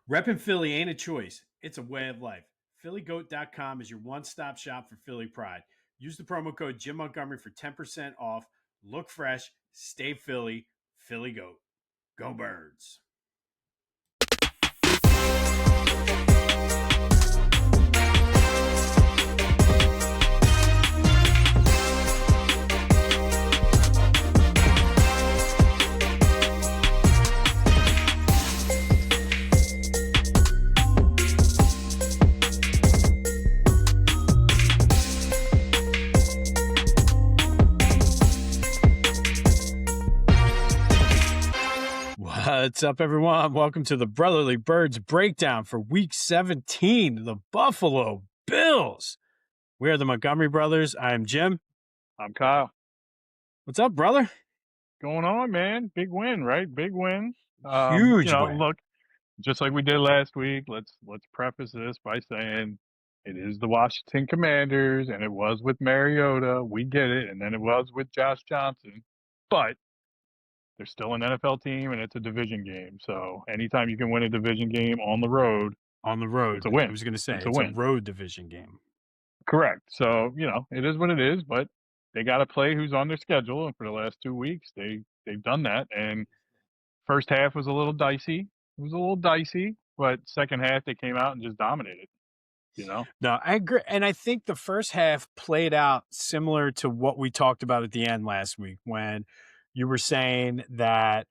Reppin' Philly ain't a choice, it's a way of life. PhillyGoat.com is your one stop shop for Philly pride. Use the promo code Jim Montgomery for 10% off. Look fresh, stay Philly, Philly Goat. Go Birds. What's up, everyone? Welcome to the Brotherly Birds breakdown for Week 17, the Buffalo Bills. We are the Montgomery Brothers. I am Jim. I'm Kyle. What's up, brother? Going on, man. Big win, right? Big win. Huge win. Look, just like we did last week, let's preface this by saying it is the Washington Commanders, and it was with Mariota. We get it, and then it was with Josh Johnson, but they're still an NFL team, and it's a division game. So anytime you can win a division game on the road, it's a win. I was going to say, it's a road division game. Correct. So, it is what it is, but they got to play who's on their schedule. And for the last 2 weeks, they've done that. And first half was a little dicey. It was a little dicey, but second half they came out and just dominated. No, I agree. And I think the first half played out similar to what we talked about at the end last week when you were saying that,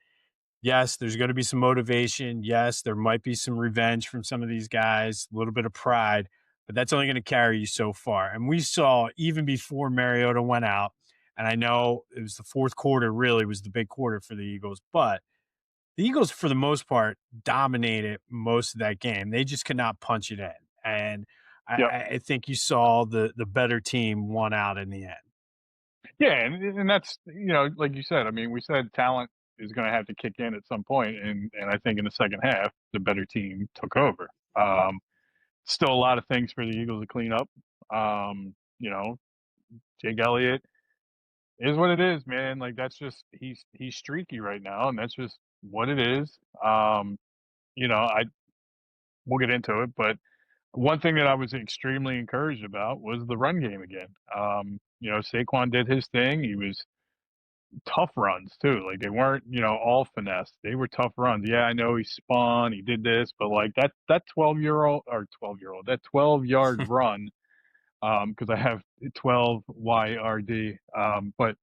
yes, there's going to be some motivation. Yes, there might be some revenge from some of these guys, a little bit of pride, but that's only going to carry you so far. And we saw even before Mariota went out, and I know it was the fourth quarter really was the big quarter for the Eagles, but the Eagles, for the most part, dominated most of that game. They just could not punch it in. And I think you saw the better team won out in the end. Yeah, and that's, like you said, I mean, we said talent is going to have to kick in at some point, and I think in the second half, the better team took over. Still a lot of things for the Eagles to clean up. Jake Elliott is what it is, man. Like, that's just, he's streaky right now, and that's just what it is. We'll get into it, but one thing that I was extremely encouraged about was the run game again. Saquon did his thing. He was tough runs too. Like, they weren't, all finesse. They were tough runs. Yeah, I know he spun, he did this, but like that 12-yard run, because I have 12 YRD, but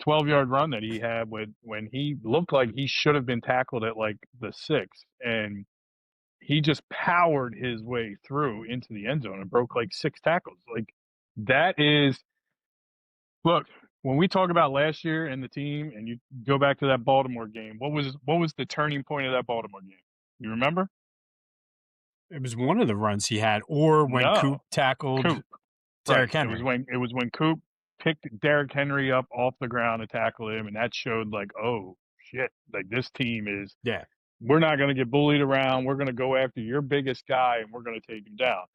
12-yard run that he had when he looked like he should have been tackled at like the 6, and he just powered his way through into the end zone and broke like 6 tackles. Like, that is, look, when we talk about last year and the team, and you go back to that Baltimore game, what was the turning point of that Baltimore game? You remember? It was one of the runs he had, or when Coop tackled Derrick Henry. It was when Coop picked Derrick Henry up off the ground to tackle him, and that showed like, oh shit, like this team is, we're not going to get bullied around. We're going to go after your biggest guy, and we're going to take him down.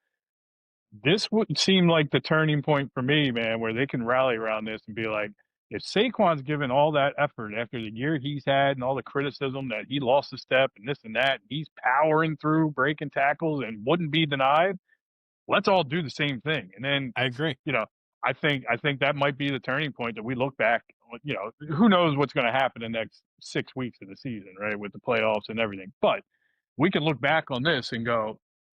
This would seem like the turning point for me, man, where they can rally around this and be like, if Saquon's given all that effort after the year he's had and all the criticism that he lost a step and this and that, he's powering through, breaking tackles, and wouldn't be denied, let's all do the same thing. And then I agree. I think that might be the turning point that we look back. Who knows what's going to happen in the next 6 weeks of the season, right, with the playoffs and everything. But we can look back on this and go,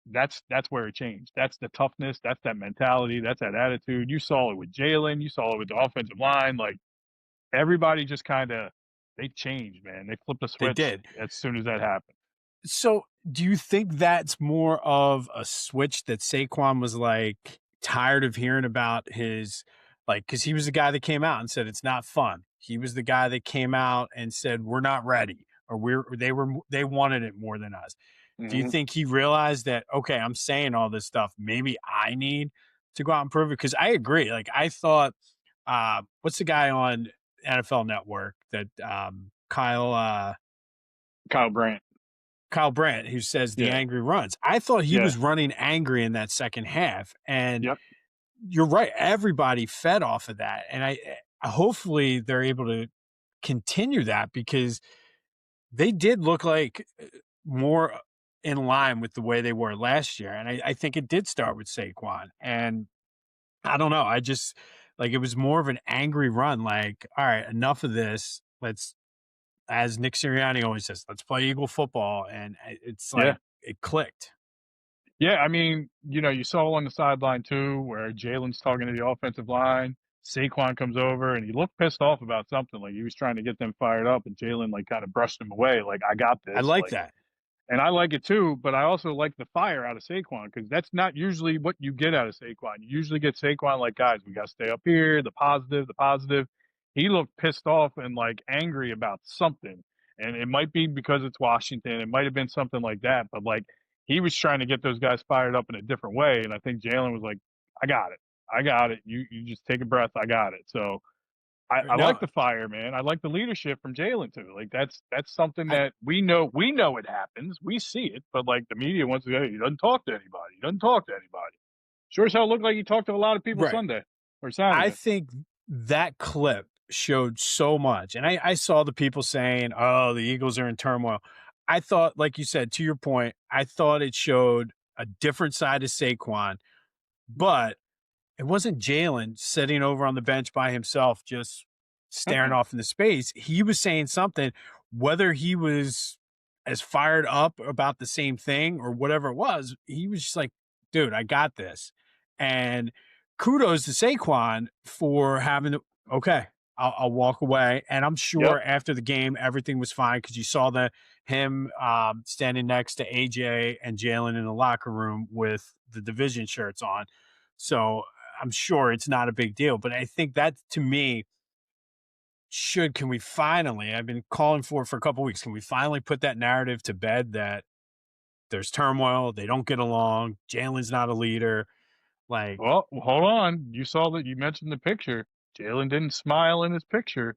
that's where it changed. That's the toughness. That's that mentality. That's that attitude. You saw it with Jalen. You saw it with the offensive line. Like, everybody just kind of, they changed, man. They flipped the switch as soon as that happened. So do you think that's more of a switch that Saquon was like tired of hearing about his, like, because he was the guy that came out and said it's not fun. He was the guy that came out and said we're not ready, or they wanted it more than us. Do you think he realized that, okay, I'm saying all this stuff, maybe I need to go out and prove it? Because I agree. Like, I thought, what's the guy on NFL Network that Kyle Brandt, who says the angry runs. I thought he was running angry in that second half. And you're right. Everybody fed off of that. And I hopefully they're able to continue that, because they did look like more in line with the way they were last year. And I think it did start with Saquon. And I don't know. I just like it was more of an angry run. Like, all right, enough of this. Let's, as Nick Sirianni always says, let's play Eagle football. And it's Yeah. like it clicked. Yeah, I mean, you saw on the sideline too, where Jalen's talking to the offensive line. Saquon comes over and he looked pissed off about something. Like he was trying to get them fired up, and Jalen like kind of brushed him away. Like I got I this. like Like, that. and I like it too. But I also like the fire out of Saquon because that's not usually what you get out of Saquon. You usually get Saquon like, guys, we got to stay up here. The positive, the positive. He looked pissed off and like angry about something, and it might be because it's Washington. It might have been something like that, but like he was trying to get those guys fired up in a different way. And I think Jalen was like, I got it. I got it. You just take a breath. I got it. So I like No, the fire, man. I like the leadership from Jalen too. Like that's something I, that we know it happens. We see it, but like the media wants to go, he doesn't talk to anybody. He doesn't talk to anybody. Sure as hell looked like he talked to a lot of people right. Sunday or I Saturday. think that clip showed so much. And I saw the people saying, oh, the Eagles are in turmoil. I thought, like you said, to your point, I thought it showed a different side of Saquon, but it wasn't Jalen sitting over on the bench by himself, just staring Uh-uh. off into space. He was saying something, whether he was as fired up about the same thing or whatever it was, he was just like, dude, I got this. And kudos to Saquon for having to, okay, I'll walk away. And I'm Yep. sure after the game, everything was fine because you saw him standing next to AJ and Jalen in the locker room with the division shirts on. So I'm sure it's not a big deal, but I think that to me can we finally, I've been calling for a couple weeks. Can we finally put that narrative to bed that there's turmoil, they don't get along, Jalen's not a leader. Like, Well, hold on. You saw that you mentioned the picture. Jalen didn't smile in his picture.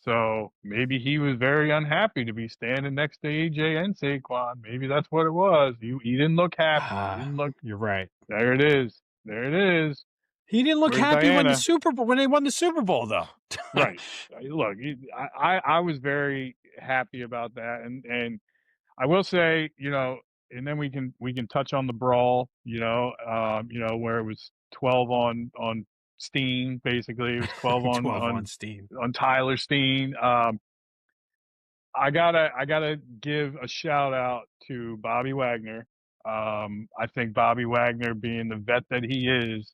So maybe he was very unhappy to be standing next to AJ and Saquon. Maybe that's what it was. He didn't look happy. He didn't look. you're right. There it is. There it is. He didn't look Where's happy Diana? when they won the Super Bowl though. Right. Look, I was very happy about that, and I will say, and then we can touch on the brawl, where it was 12 on Steen, basically it was 12 on 12 on on Steam. on Tyler Steen. I gotta give a shout out to Bobby Wagner. I think Bobby Wagner, being the vet that he is,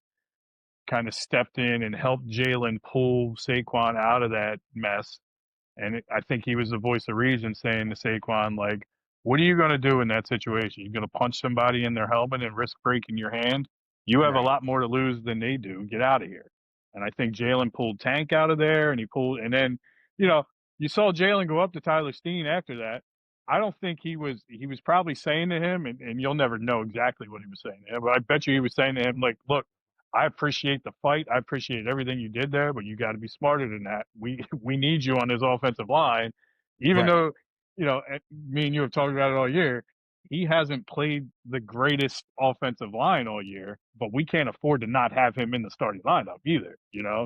kind of stepped in and helped Jalen pull Saquon out of that mess. And I think he was the voice of reason, saying to Saquon, like, what are you going to do in that situation? You're going to punch somebody in their helmet and risk breaking your hand? You have a Right. lot more to lose than they do. Get out of here. And I think Jalen pulled Tank out of there, and then, you know, you saw Jalen go up to Tyler Steen after that. I don't think he was probably saying to him, and you'll never know exactly what he was saying to him, but I bet you he was saying to him, like, look, I appreciate the fight. I appreciate everything you did there, but you got to be smarter than that. We need you on this offensive line, even Right. though me and you have talked about it all year. He hasn't played the greatest offensive line all year, but we can't afford to not have him in the starting lineup either.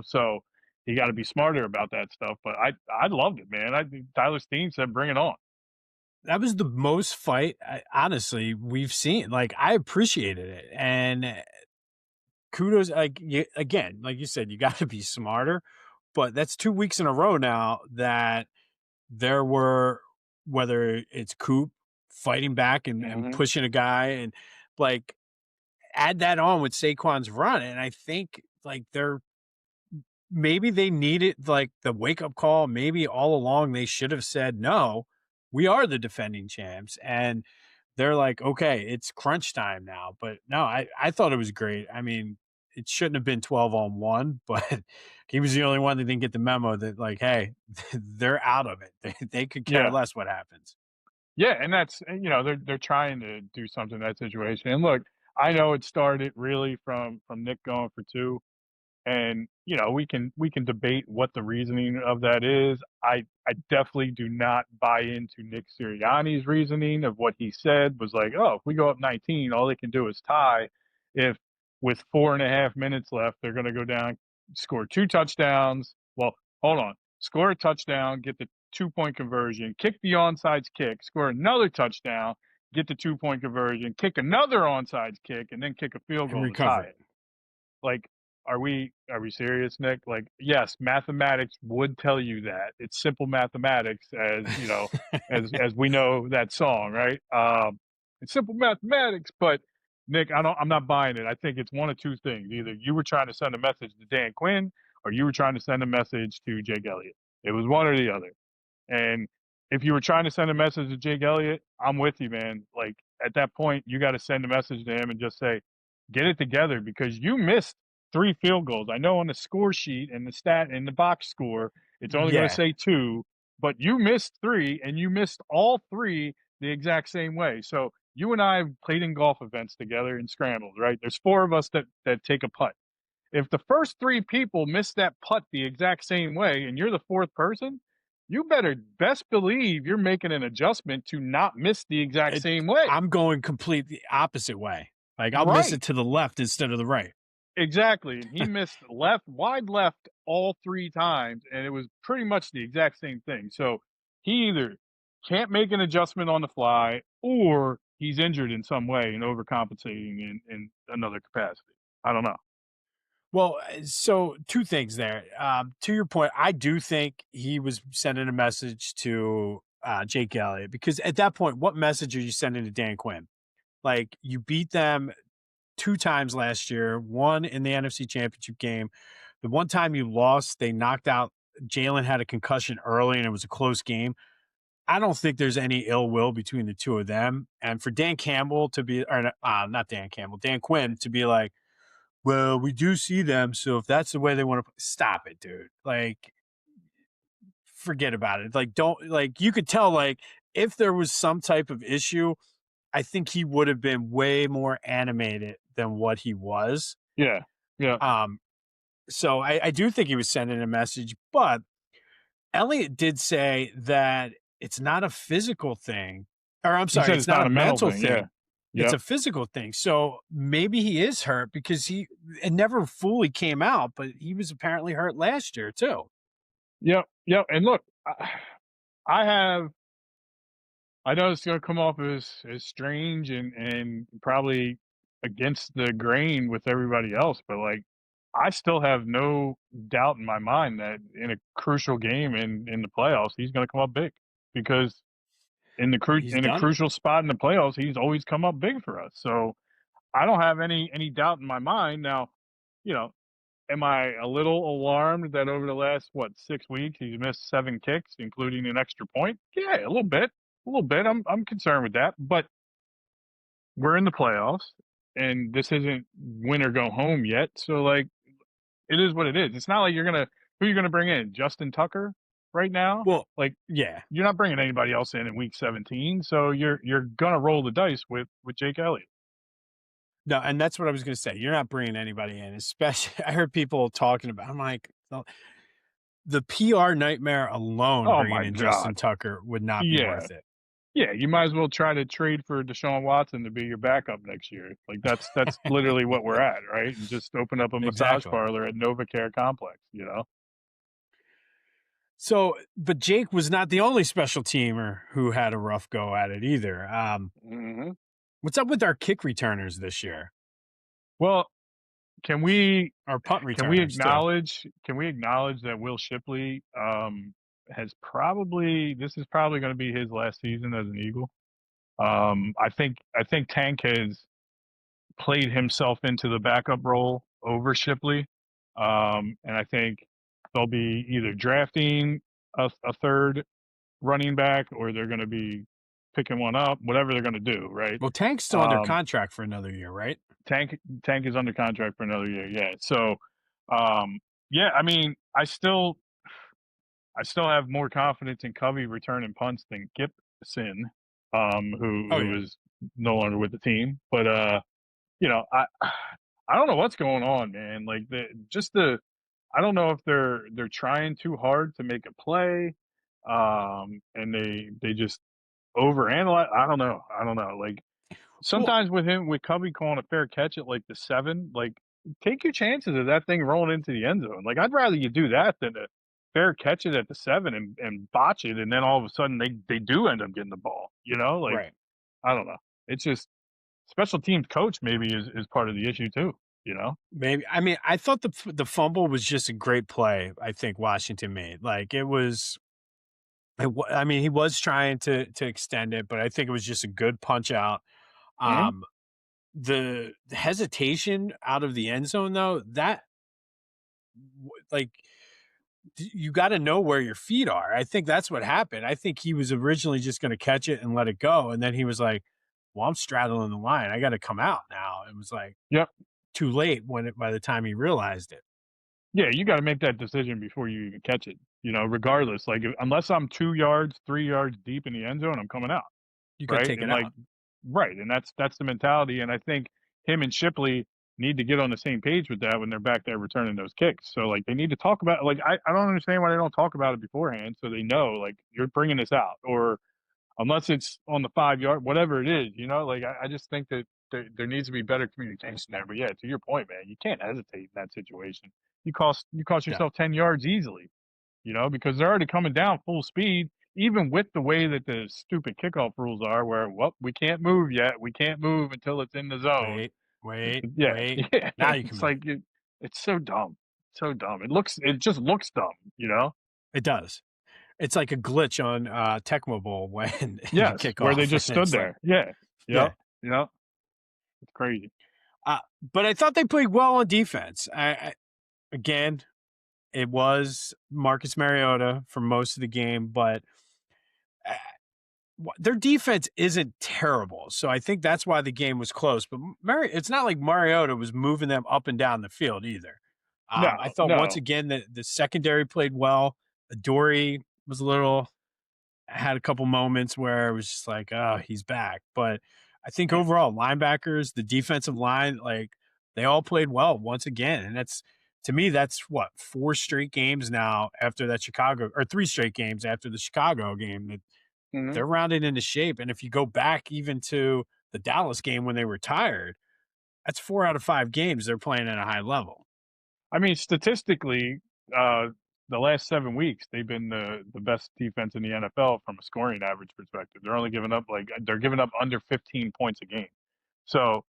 So you got to be smarter about that stuff. But I loved it, man. I think Tyler Steen said, "Bring it on." That was the most fight, honestly, we've seen. Like, I appreciated it. And kudos, again, like you said, you got to be smarter. But that's 2 weeks in a row now that there were, whether it's Coop fighting back and Hmm. pushing a guy, and like add that on with Saquon's run. And I think like maybe they needed like the wake up call. Maybe all along they should have said, no, we are the defending champs. And they're like, okay, it's crunch time now. But no, I thought it was great. I mean, it shouldn't have been 12 on one, but he was the only one that didn't get the memo that, like, hey, they're out of it. They could care Yeah, less what happens. yeah, and that's they're trying to do something in that situation. And look, I know it started really from Nick going for two. And we can debate what the reasoning of that is. I definitely do not buy into Nick Sirianni's reasoning of what he said was like, oh, if we go up 19, all they can do is tie. If with 4.5 minutes left, they're going to go down, score two touchdowns. Well, hold on, score a touchdown, get the 2-point conversion, kick the onside kick, score another touchdown, get the 2-point conversion, kick another onside kick, and then kick a field and goal to tie recover it. it. Like, are we serious, Nick? Like, yes, mathematics would tell you that. It's simple mathematics, as we know that song, right? It's simple mathematics, but Nick, I'm not buying it. I think it's one of two things. Either you were trying to send a message to Dan Quinn, or you were trying to send a message to Jake Elliott. It was one or the other. And if you were trying to send a message to Jake Elliott, I'm with you, man. Like, at that point, you got to send a message to him and just say, get it together, because you missed 3 field goals. I know on the score sheet and the stat and the box score, it's only going to Yeah, say 2, but you missed 3, and you missed all 3 the exact same way. So you and I have played in golf events together in scrambles, right? There's 4 of us that take a putt. If the first 3 people miss that putt the exact same way and you're the 4th person, you better best believe you're making an adjustment to not miss the exact it, same way. I'm going completely opposite way. Like I'll miss Right. it to the left instead of the right. Exactly. And he missed wide left all 3 times, and it was pretty much the exact same thing. So he either can't make an adjustment on the fly, or he's injured in some way and overcompensating in another capacity. I don't know. Well, so two things there. To your point, I do think he was sending a message to Jake Elliott because at that point, what message are you sending to Dan Quinn? Like you beat them 2 times last year, one in the NFC Championship game. The one time you lost, they knocked out Jalen had a concussion early and it was a close game. I don't think there's any ill will between the two of them. And for Dan Campbell to be, or not Dan Campbell, Dan Quinn to be like, well, we do see them. So if that's the way they want to stop it, dude, like, forget about it. Like, don't, like, you could tell, like, if there was some type of issue, I think he would have been way more animated than what he was. Yeah. Yeah. Um, so I do think he was sending a message, but Elliot did say that it's not a physical thing, or I'm He sorry, said it's it's not not a a mental mental thing. Yeah. thing. It's Yep. a physical thing. So maybe he is hurt because it never fully came out, but he was apparently hurt last year too. Yep. Yep. And look, I have I know it's gonna come off as strange and probably against the grain with everybody else, but, like, I still have no doubt in my mind that in a crucial game in the playoffs, he's gonna come up big, because He's in a done it. crucial spot in the playoffs, he's always come up big for us. So I don't have any doubt in my mind. Now, you know, am I a little alarmed that over the last, what, 6 weeks, he's missed 7 kicks, including an extra point? Yeah, a little bit. A little bit. I'm concerned with that, but we're in the playoffs, and this isn't win or go home yet. So, like, it is what it is. It's not like who you're gonna bring in? Justin Tucker right now? Well, Like, yeah. you're not bringing anybody else in week 17, so you're gonna roll the dice with Jake Elliott. No, and that's what I was going to say. You're not bringing anybody in, especially I heard people talking about. I'm like, the PR nightmare alone Oh bringing my in god. Justin Tucker would not be Yeah. worth it. Yeah, you might as well try to trade for Deshaun Watson to be your backup next year. Like, that's literally what we're at, right? And just open up a massage Exactly. parlor at NovaCare Complex, you know? So, but Jake was not the only special teamer who had a rough go at it either. Mhm. What's up with our kick returners this year? Well, can we Our punt returners too. can we acknowledge that Will Shipley has probably this is probably going to be his last season as an Eagle. I think Tank has played himself into the backup role over Shipley, and I think they'll be either drafting a third running back, or they're going to be picking one up, whatever they're going to do, right? Well, Tank's still under Um, contract for another year, right? Tank is under contract for another year. Yeah. So, um, yeah, I mean, I still have more confidence in Covey returning punts than Gibson, Oh who yeah. is no longer with the team. But you know, I don't know what's going on, man. Like, I don't know if they're trying too hard to make a play, and they just overanalyze. I don't know. Like, Well, sometimes with Covey calling a fair catch at like the 7, like, take your chances of that thing rolling into the end zone. Like, I'd rather you do that than to fair catch it at the 7 and botch it, and then all of a sudden they do end up getting the ball. You know, like, right. I don't know. It's just special teams coach maybe is part of the issue too. You know? Maybe. I mean, I thought the fumble was just a great play. I think Washington made like it was. I mean, he was trying to extend it, but I think it was just a good punch out. Hmm. Um, the hesitation out of the end zone, though, that like you got to know where your feet are. I think that's what happened. I think he was originally just going to catch it and let it go, and then he was like, "Well, I'm straddling the line. I got to come out now." It was like Yep. too late by the time he realized it. Yeah, you got to make that decision before you even catch it. You know, regardless, like unless I'm 2 yards, 3 yards deep in the end zone, I'm coming out. You got to Right? take And it like, out. right, and that's the mentality, and I think him and Shipley need to get on the same page with that when they're back there returning those kicks. So, like, they need to talk about like, I don't understand why they don't talk about it beforehand so they know, like, you're bringing this out, or unless it's on the 5 yard, whatever it is, you know, like, I just think that there needs to be better communication there. But yeah, to your point, man, you can't hesitate in that situation. You cost Yeah, yourself 10 yards easily, you know, because they're already coming down full speed, even with the way that the stupid kickoff rules are, where, well, we can't move yet. We can't move until it's in the zone. wait, wait, Yeah, wait. yeah. Now you can It's move. like it's so dumb, so dumb. It just looks dumb, you know. It does. It's like a glitch on Tecmo Bowl when you Yes, kick where they off, and just stood it's like, there. Yeah, yeah. yep, yep. It's crazy. Uh, but I thought they played well on defense. Again, it was Marcus Mariota for most of the game, but uh, their defense isn't terrible. So I think that's why the game was close. But it's not like Mariota was moving them up and down the field either. I No, thought once no. again that the secondary played well. Dory was a little had a couple moments where it was just like, oh, he's back. But I think Yeah. overall, linebackers, the defensive line, like they all played well once again. And that's to me, that's what 4 straight games now after that Chicago or 3 straight games after the Chicago game that Mhm. they're rounded into shape. And if you go back even to the Dallas game when they were tired, that's 4 out of 5 games they're playing at a high level. I mean, statistically, uh, the last 7 weeks, they've been the best defense in the NFL from a scoring average perspective. They're only giving up they're giving up under 15 points a game. So,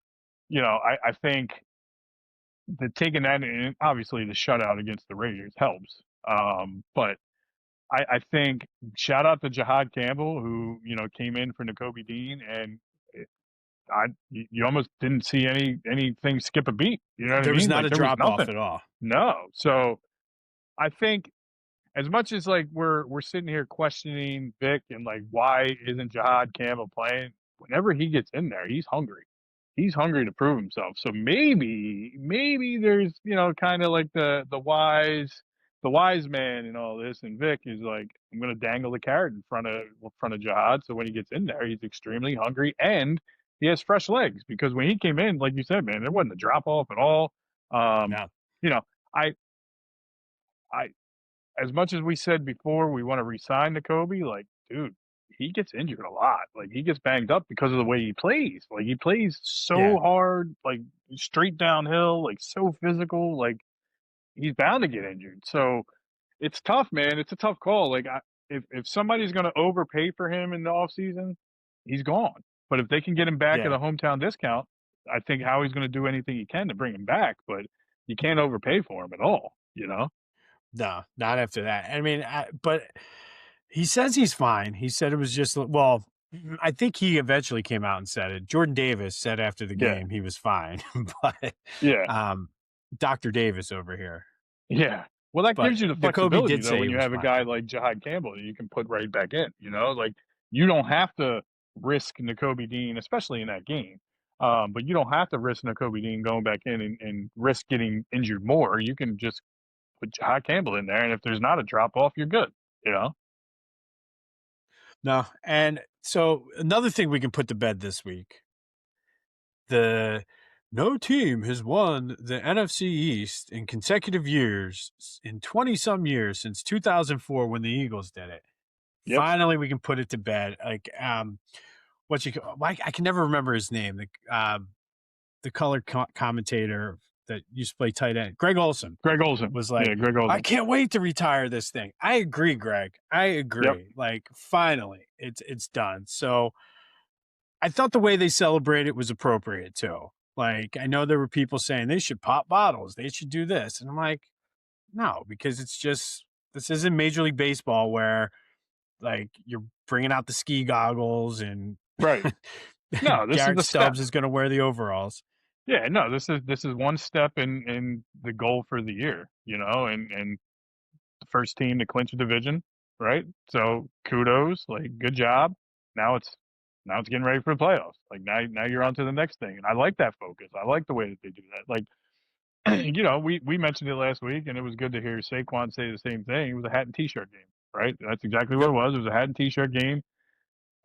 you know, I think the taking that in, obviously the shutout against the Raiders helps. But I think shout out to Jihad Campbell, who, you know, came in for N'Kobe Dean, and you almost didn't see anything skip a beat. You know what I There was mean? not Like a there was drop off nothing. at all. No. So I think as much as like we're sitting here questioning Vic and like why isn't Jihad Campbell playing? Whenever he gets in there, he's hungry. He's hungry to prove himself. So maybe there's, you know, kind of like the wise man in all this, and Vic is like, I'm gonna dangle the carrot in front of Jihad, so when he gets in there, he's extremely hungry and he has fresh legs, because when he came in, like you said, man, there wasn't a drop off at all. Um, No. you know, I I as much as we said before we want to resign to Kobe, like, dude, he gets injured a lot. Like, he gets banged up because of the way he plays. Like, he plays so Yeah. hard, like straight downhill, like so physical. Like, he's bound to get injured. So it's tough, man. It's a tough call. Like, if somebody's going to overpay for him in the offseason, he's gone. But if they can get him back at Yeah. a hometown discount, I think Howie's going to do anything he can to bring him back. But you can't overpay for him at all. You know? No, not after that. I mean, but he says he's fine. He said it was just well, I think he eventually came out and said it. Jordan Davis said after the Yeah. game he was fine, but Yeah. um, Dr. Davis over here. Yeah. Well, that But gives you the Jacoby flexibility did though say he when you was have a fine. guy like Jihad Campbell that you can put right back in, you know? Like, you don't have to risk N'Kobe Dean, especially in that game. But you don't have to risk N'Kobe Dean going back in and risk getting injured more. You can just put Jihad Campbell in there, and if there's not a drop off, you're good, you know? No, and so another thing we can put to bed this week: the no team has won the NFC East in consecutive years in 20 some years since 2004 when the Eagles did it. Yep. Finally, we can put it to bed. Like, I can never remember his name. The color commentator that used to play tight end, Greg Olson, Greg Olson. was Yeah, like, Greg I Olson. can't wait to retire this thing. I agree, Greg. I Yep. agree. Like, finally, it's done. So I thought the way they celebrated was appropriate too. Like, I know there were people saying they should pop bottles, they should do this, and I'm like, no, because it's just this isn't Major League Baseball where like you're bringing out the ski goggles and Right. No, this is Garrett the step. Stubbs is going to wear the overalls. Yeah, no, this is one step in the goal for the year, and the first team to clinch a division, right? So kudos, like good job. Now it's now it's getting ready for the playoffs. Like now you're on to the next thing. And I like that focus. I like the way that they do that. Like we mentioned it last week, and it was good to hear Saquon say the same thing. It was a hat and t-shirt game, right? That's exactly what Yep, it was. It was a hat and t-shirt game.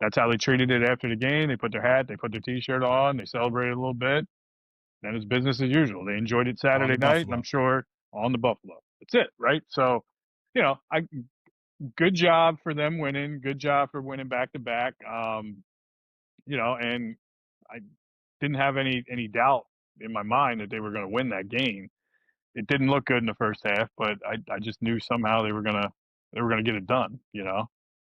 That's how they treated it after the game. They put their hat, they put their t-shirt on, they celebrated a little bit. Then it's business as usual. They enjoyed it on Saturday the night, and I'm Buffalo. sure on the Buffalo. That's it, right? So, I good job for them winning. Good job for winning back to back. And I didn't have any doubt in my mind that they were going to win that game. It didn't look good in the first half, but I just knew somehow they were gonna get it done.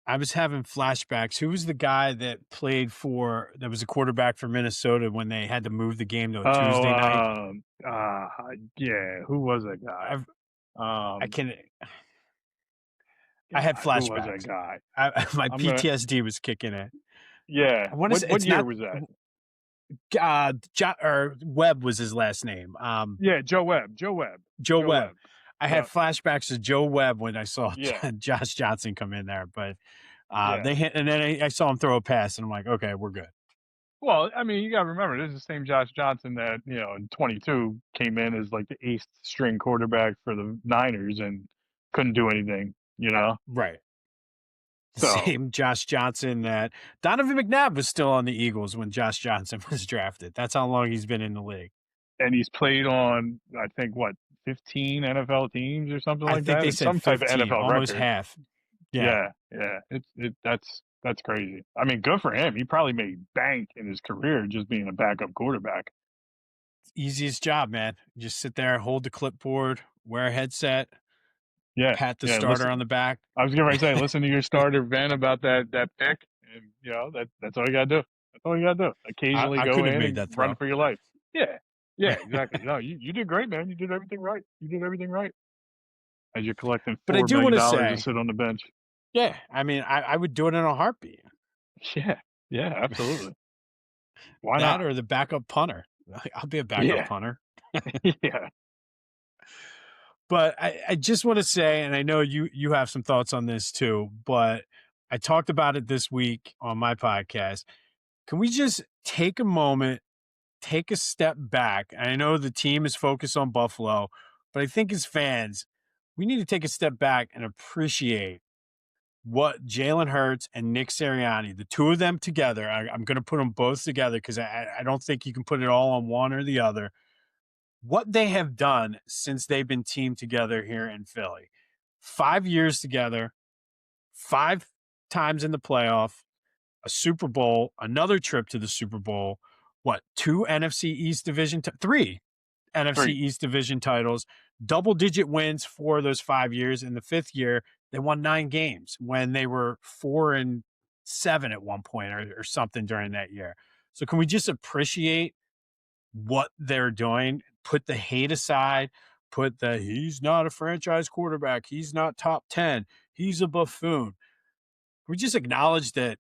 I was having flashbacks. Who was the guy that played for that was a quarterback for Minnesota when they had to move the game to a Oh, Tuesday night? yeah. Who was that guy? I've, I Um, can I had God, who was that flashbacks. guy? My I'm gonna. PTSD was kicking in. Yeah. I want to What say what it's year not was that? or Webb was his last name. Yeah, Joe Webb. Joe Webb. Joe Joe Webb. Webb. I had Yeah. flashbacks of Joe Webb when I saw Yeah. Josh Johnson come in there, but Yeah. they hit, and then I saw him throw a pass, and I'm like, okay, we're good. Well, I mean, you got to remember, this is the same Josh Johnson that, in 22 came in as like the eighth string quarterback for the Niners and couldn't do anything. Right. The So, same Josh Johnson that Donovan McNabb was still on the Eagles when Josh Johnson was drafted. That's how long he's been in the league. and he's played on, I think, what, 15 NFL teams or something I like think that, they and said some type of 15, NFL almost record. half. Yeah. Yeah, yeah, that's crazy. I mean, good for him. He probably made bank in his career just being a backup quarterback. Easiest job, man. Just sit there, hold the clipboard, wear a headset, Yeah, pat the yeah. starter Listen, on the back. I was getting ready to say, listen to your starter vent about that pick, and that's all you gotta do. That's all you gotta do. Occasionally I go couldn't have in made and that run throw. for your life. Yeah, yeah, exactly. No, you did great, man. You did everything right. You did everything right. As you're collecting But I $4 do million want to dollars to say, sit on the bench. yeah, I mean, I would do it in a heartbeat. Yeah, yeah, absolutely. Why That not? or the backup punter. I'll be a backup Yeah, punter. yeah, But I just want to say, and I know you have some thoughts on this too, but I talked about it this week on my podcast. Can we just take a moment, take a step back? And I know the team is focused on Buffalo, but I think as fans, we need to take a step back and appreciate what Jalen Hurts and Nick Sirianni, the two of them together, I'm going to put them both together because I don't think you can put it all on one or the other. What they have done since they've been teamed together here in Philly. 5 years together, 5 times in the playoff, a Super Bowl, another trip to the Super Bowl, what, two NFC East division, three NFC three, East division titles, double digit wins for those 5 years. In the fifth year, they won 9 games when they were 4-7 at one point or something during that year. So can we just appreciate what they're doing? Put the hate aside, put the he's not a franchise quarterback, he's not top 10, he's a buffoon. We just acknowledge that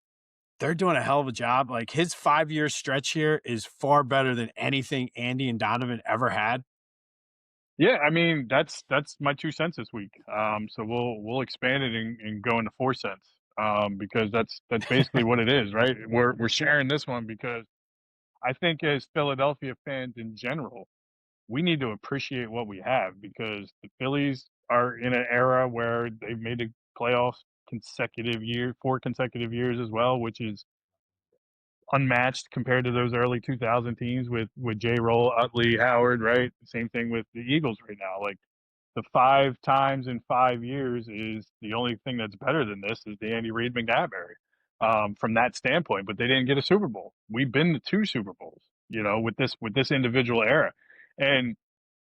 they're doing a hell of a job. Like his 5 year stretch here is far better than anything Andy and Donovan ever had. yeah. I mean, that's my 2 cents this week. So we'll expand it and go into 4 cents. Because that's basically what it is, right? We're sharing this one because I think as Philadelphia fans in general, we need to appreciate what we have because the Phillies are in an era where they've made the playoffs 4 consecutive years as well, which is unmatched compared to those early 2000 teams with J. Roll, Utley, Howard, right? Same thing with the Eagles right now. Like the 5 times in 5 years is the only thing that's better than this is the Andy Reid McNabb from that standpoint. But they didn't get a Super Bowl. We've been to two Super Bowls, with this individual era, and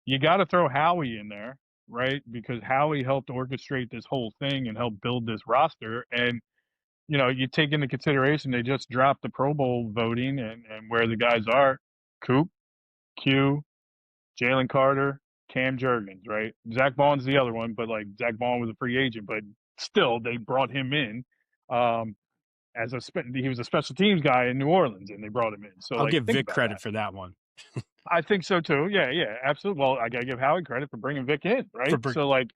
you got to throw Howie in there, right? Because Howie helped orchestrate this whole thing and help build this roster, and you take into consideration they just dropped the Pro Bowl voting and where the guys are: Coop, Q, Jalen Carter, Cam Jurgens, right? Zach Bond's the other one, but like Zach Bond was a free agent, but still they brought him in um, he was a special teams guy in New Orleans, and they brought him in. So I'll like, give think Vic about credit that. for that one. I think so too. Yeah, yeah, absolutely. Well, I gotta give Howie credit for bringing Vic in, For right? So like,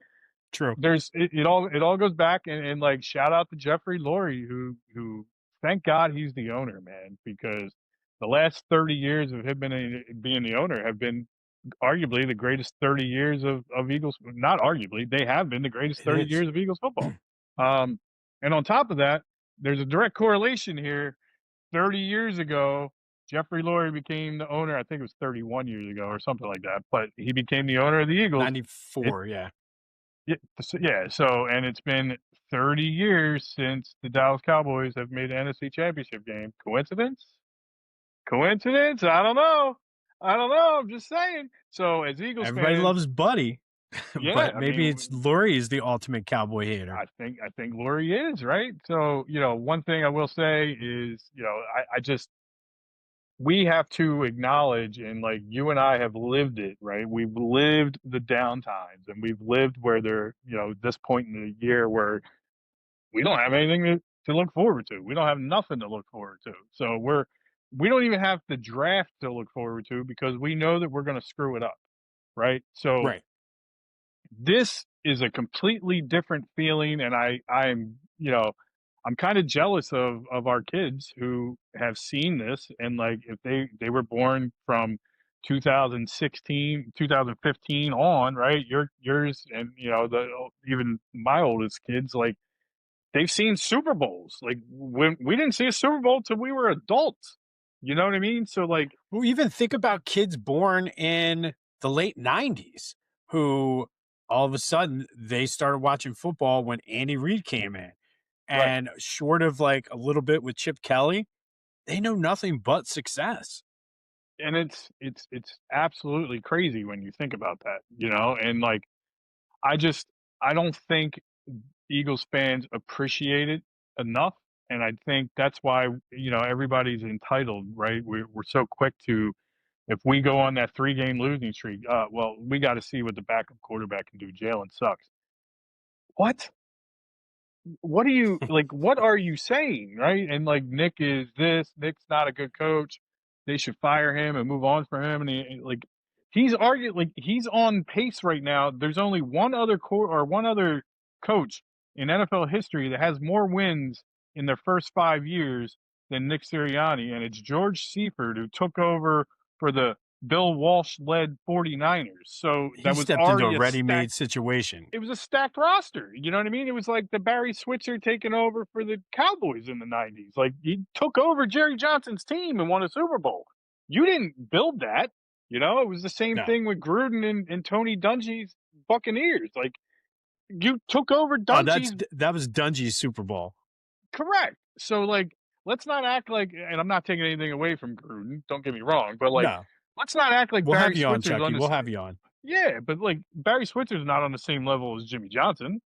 true. it all goes back and like shout out to Jeffrey Lurie who thank God he's the owner, man, because the last 30 years of him being the owner have been arguably the greatest 30 years of Eagles. Not arguably, they have been the greatest It 30 is. years of Eagles football. Um, and on top of that, there's a direct correlation here. 30 years ago, Jeffrey Lurie became the owner. I think it was 31 years ago or something like that. But he became the owner of the Eagles. It 94, yeah. yeah. So and it's been 30 years since the Dallas Cowboys have made an NFC Championship game. Coincidence? Coincidence? I don't know. I don't know. I'm just saying. So as Eagles Everybody fans, loves Buddy, yeah. but I maybe it's mean, Lurie is the ultimate cowboy hater. I think Lurie is right. So one thing I will say is I just we have to acknowledge, and like you and I have lived it, right? We've lived the downtimes and we've lived where they're, this point in the year where we don't have anything to look forward to. We don't have nothing to look forward to. So we don't even have the draft to look forward to because we know that we're going to screw it up, right? So Right. this is a completely different feeling, and I'm kind of jealous of our kids who have seen this, and like if they were born from 2016 2015 on, right? Yours and the even my oldest kids, like they've seen Super Bowls. Like when we didn't see a Super Bowl till we were adults. You know what I mean? So like, Well, even think about kids born in the late 90s who all of a sudden they started watching football when Andy Reid came in. right. And short of like a little bit with Chip Kelly, they know nothing but success. And it's absolutely crazy when you think about that, and like I just I don't think Eagles fans appreciate it enough, and I think that's why everybody's entitled, right? We're so quick to, if we go on that 3-game losing streak, well, we got to see what the backup quarterback can do. Jalen sucks. What? What are you like? What are you saying, right? And like Nick is this. Nick's not a good coach. They should fire him and move on from him. And like he's arguing like he's on pace right now. There's only one other coach in NFL history that has more wins in their first 5 years than Nick Sirianni, and it's George Seifert, who took over for the Bill Walsh led 49ers. So He that was stepped into a already a ready-made stacked situation. it was a stacked roster. You know what I mean? It was like the Barry Switzer taking over for the Cowboys in the 90s. Like he took over Jerry Johnson's team and won a Super Bowl. You didn't build that. It was the same No. thing with Gruden and Tony Dungy's Buccaneers. Like you took over Oh, Dungy's. that was Dungy's Super Bowl. Correct. So like let's not act like, and I'm not taking anything away from Gruden, don't get me wrong, but like No. let's not act like We'll have Barry you on, Switzer's on Chucky. We'll this. have you on. Yeah, but like Barry Switzer's not on the same level as Jimmy Johnson.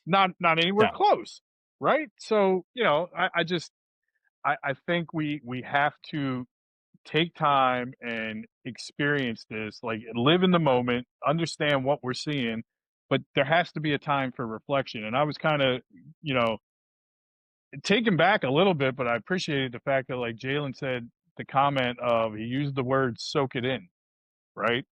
Not anywhere No. close, right? So I think we have to take time and experience this, like live in the moment, understand what we're seeing, but there has to be a time for reflection. And I was kind of you know taken back a little bit, but I appreciated the fact that like Jalen said the comment of he used the word "soak it in," right?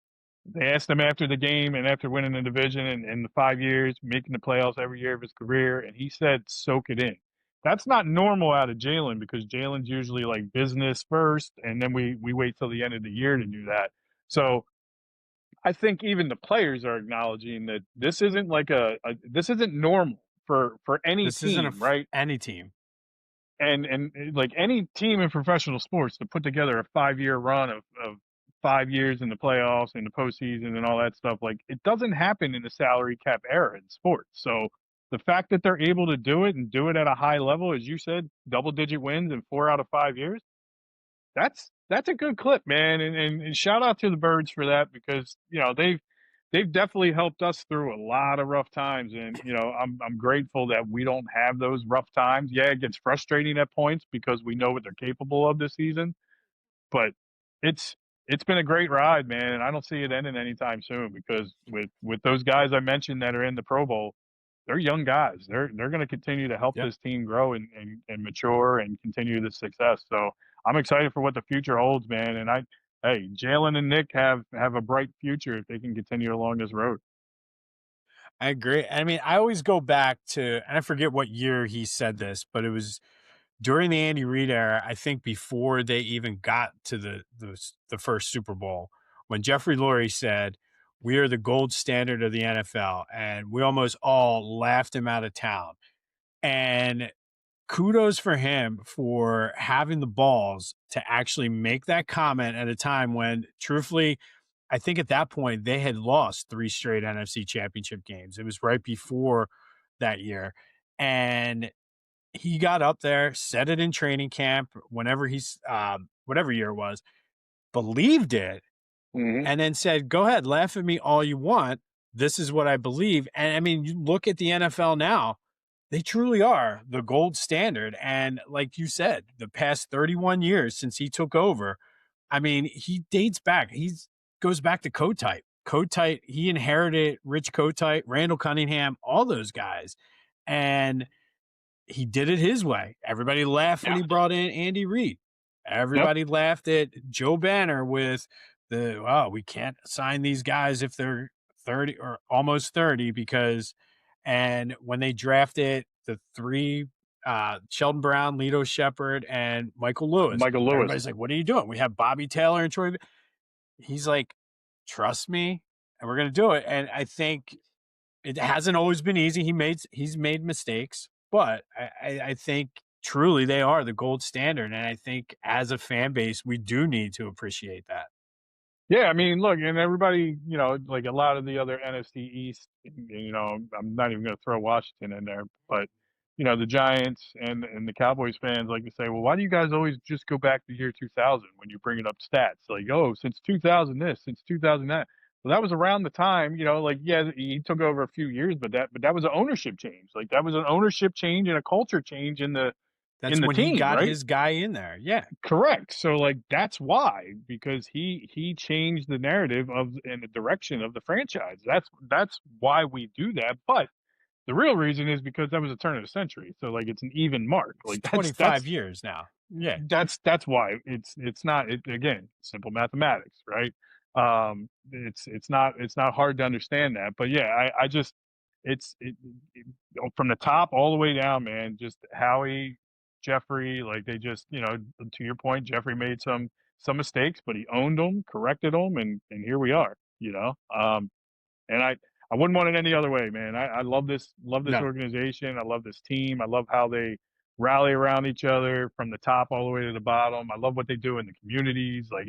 They asked him after the game and after winning the division and in the 5 years, making the playoffs every year of his career, and he said, "Soak it in." That's not normal out of Jalen because Jalen's usually like business first, and then we wait till the end of the year to do that. So I think even the players are acknowledging that this isn't like this isn't normal for any This isn't team, right? any team. And like any team in professional sports to put together a 5-year run of 5 years in the playoffs and the postseason and all that stuff, like it doesn't happen in the salary cap era in sports. So the fact that they're able to do it and do it at a high level, as you said, double digit wins in 4 out of 5 years, that's a good clip, man. And shout out to the Birds for that because they've definitely helped us through a lot of rough times, and I'm grateful that we don't have those rough times. Yeah, it gets frustrating at points because we know what they're capable of this season, but it's it's been a great ride, man, and I don't see it ending anytime soon because with those guys I mentioned that are in the Pro Bowl, they're young guys. They're going to continue to help Yep. this team grow and mature and continue the success. So I'm excited for what the future holds, man. And hey, Jalen and Nick have a bright future if they can continue along this road. I agree. I mean, I always go back to, and I forget what year he said this, but it was during the Andy Reid era. I think before they even got to the first Super Bowl, when Jeffrey Lurie said, "We are the gold standard of the NFL," and we almost all laughed him out of town. And kudos for him for having the balls to actually make that comment at a time when, truthfully, I think at that point they had lost three straight NFC championship games. It was right before that year. And he got up there, said it in training camp, whenever whatever year it was, believed it, Hmm. and then said, "Go ahead, laugh at me all you want. This is what I believe." And I mean, you look at the NFL now, they truly are the gold standard. And like you said, the past 31 years since he took over, I mean, he dates back. He's goes back to Kotite. Kotite, he inherited Rich Kotite, Randall Cunningham, all those guys. And he did it his way. Everybody laughed when Yeah. he brought in Andy Reid. Yep. Everybody laughed at Joe Banner with oh, we can't sign these guys if they're 30 or almost 30 because, and when they drafted the three, Sheldon Brown, Lito Shepard, and Michael Lewis, Michael Lewis. everybody's like, what are you doing? We have Bobby Taylor and Troy. He's like, trust me, and we're going to do it. And I think it hasn't always been easy. He's made mistakes, but I think truly they are the gold standard. And I think as a fan base, we do need to appreciate that. Yeah, I mean, look, and everybody, like a lot of the other NFC East, I'm not even going to throw Washington in there, but the Giants and the Cowboys fans like to say, well, why do you guys always just go back to year 2000 when you're bringing up stats? Like, oh, since 2000 this, since 2000 that. Well, that was around the time, like yeah, he took over a few years, but that was an ownership change. Like that was an ownership change and a culture change in the That's in the when he team, got right? his guy in there. Yeah. Correct. So like that's why because he changed the narrative of and the direction of the franchise. That's why we do that. But the real reason is because that was a turn of the century. So like it's an even mark. It's Like 25 years now. Yeah. that's why it's not again simple mathematics, right? It's not hard to understand that, but yeah, I just it from the top all the way down, man. Just Howie, Jeffrey, like they just to your point, Jeffrey made some mistakes, but he owned them, corrected them, and here we are. And I wouldn't want it any other way, man. I love this No. organization. I love this team. I love how they rally around each other from the top all the way to the bottom. I love what they do in the communities. Like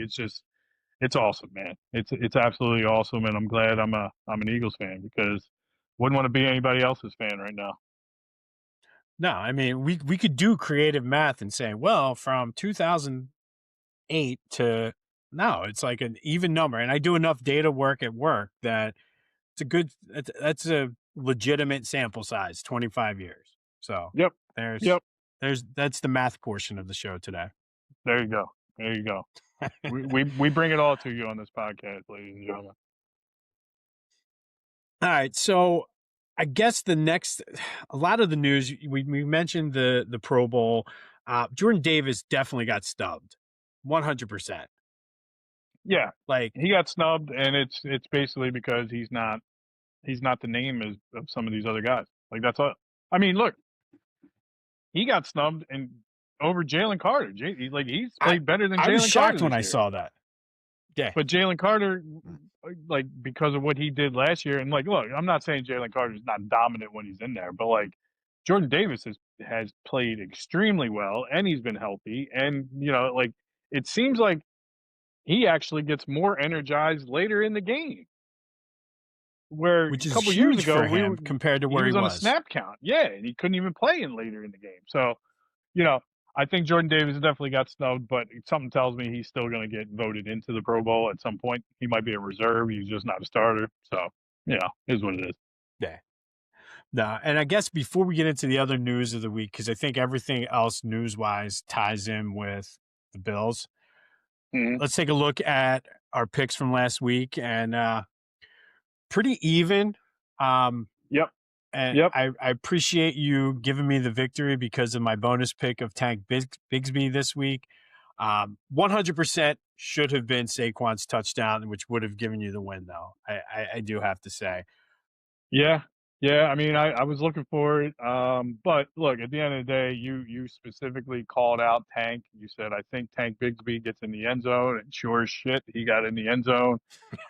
it's awesome, man. It's absolutely awesome, and I'm glad I'm an Eagles fan because wouldn't want to be anybody else's fan right now. No, I mean, we could do creative math and say, well, from 2008 to now, it's like an even number. And I do enough data work at work that that's a legitimate sample size, 25 years. So Yep, there's yep. that's the math portion of the show today. There you go. There you go. We bring it all to you on this podcast, ladies and gentlemen. All right, so I guess the next, a lot of the news we mentioned the Pro Bowl. Jordan Davis definitely got stubbed, 100%. Yeah, Like, he got snubbed, and it's basically because he's not the name of some of these other guys. Like that's all. I mean, look, he got snubbed and over Jalen Carter. He's I played better than I was Jalen Carter shocked when this I year. saw that. Yeah, But Jalen Carter, like because of what he did last year, and like, look, I'm not saying Jalen Carter's not dominant when he's in there, but like Jordan Davis has played extremely well, and he's been healthy, and like it seems like he actually gets more energized later in the game. Where which a is couple years huge ago for him compared to he where he was on a was. snap count, yeah, and he couldn't even play in later in the game. So, you know, I think Jordan Davis definitely got snubbed, but something tells me he's still going to get voted into the Pro Bowl at some point. He might be a reserve. He's just not a starter. So, is what it is. Yeah. No, and I guess before we get into the other news of the week, because I think everything else news wise ties in with the Bills. Mhm. Let's take a look at our picks from last week, and pretty even. Um, Yep. and Yep. I appreciate you giving me the victory because of my bonus pick of Tank Bigsby this week. 100% should have been Saquon's touchdown, which would have given you the win, though. I do have to say. Yeah. Yeah. I mean, I was looking for it. But look, at the end of the day, you specifically called out Tank. You said, I think Tank Bigsby gets in the end zone. And sure as shit, he got in the end zone.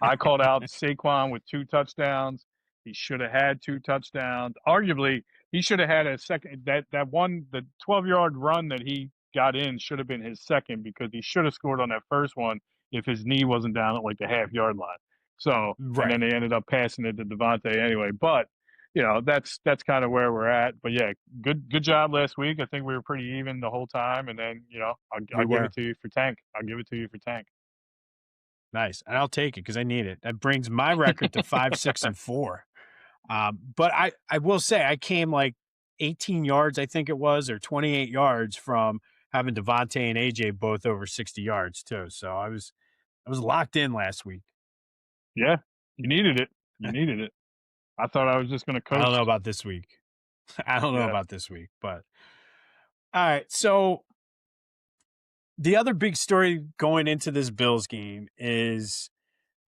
I called out Saquon with 2 touchdowns. He should have had 2 touchdowns. Arguably, he should have had a second. That one, the 12-yard run that he got in should have been his second because he should have scored on that first one if his knee wasn't down at like the half-yard line. So, and then Right. they ended up passing it to Devontae anyway. But that's kind of where we're at. But yeah, good job last week. I think we were pretty even the whole time. And then We I'll give were. it to you for Tank. I'll give it to you for Tank. Nice. And I'll take it because I need it. That brings my record to 5, 6, and 4. But I will say I came like 18 yards, I think it was, or 28 yards from having Devontae and AJ both over 60 yards too. So I was locked in last week. Yeah, you needed it. You needed it. I thought I was just going to I don't know coast. about this week. I don't know Yeah. about this week, but all right. So the other big story going into this Bills game is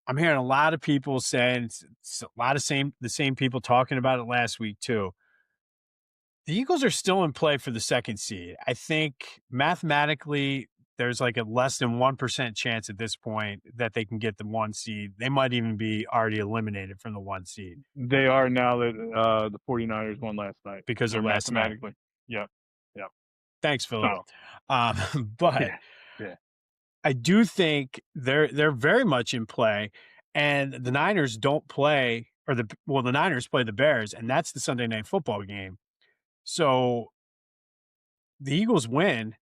I'm hearing a lot of people saying it's a lot of the same people talking about it last week too. The Eagles are still in play for the second seed. I think mathematically there's like a less than 1% chance at this point that they can get the 1 seed. They might even be already eliminated from the 1 seed They are now that the 49ers won last night. because They're of last night. mathematically. Yep. Yep. Thanks, Philip. So, But yeah. Yeah. I do think they're very much in play, and the Niners don't play, or the Niners play the Bears, and that's the Sunday night football game. So the Eagles win.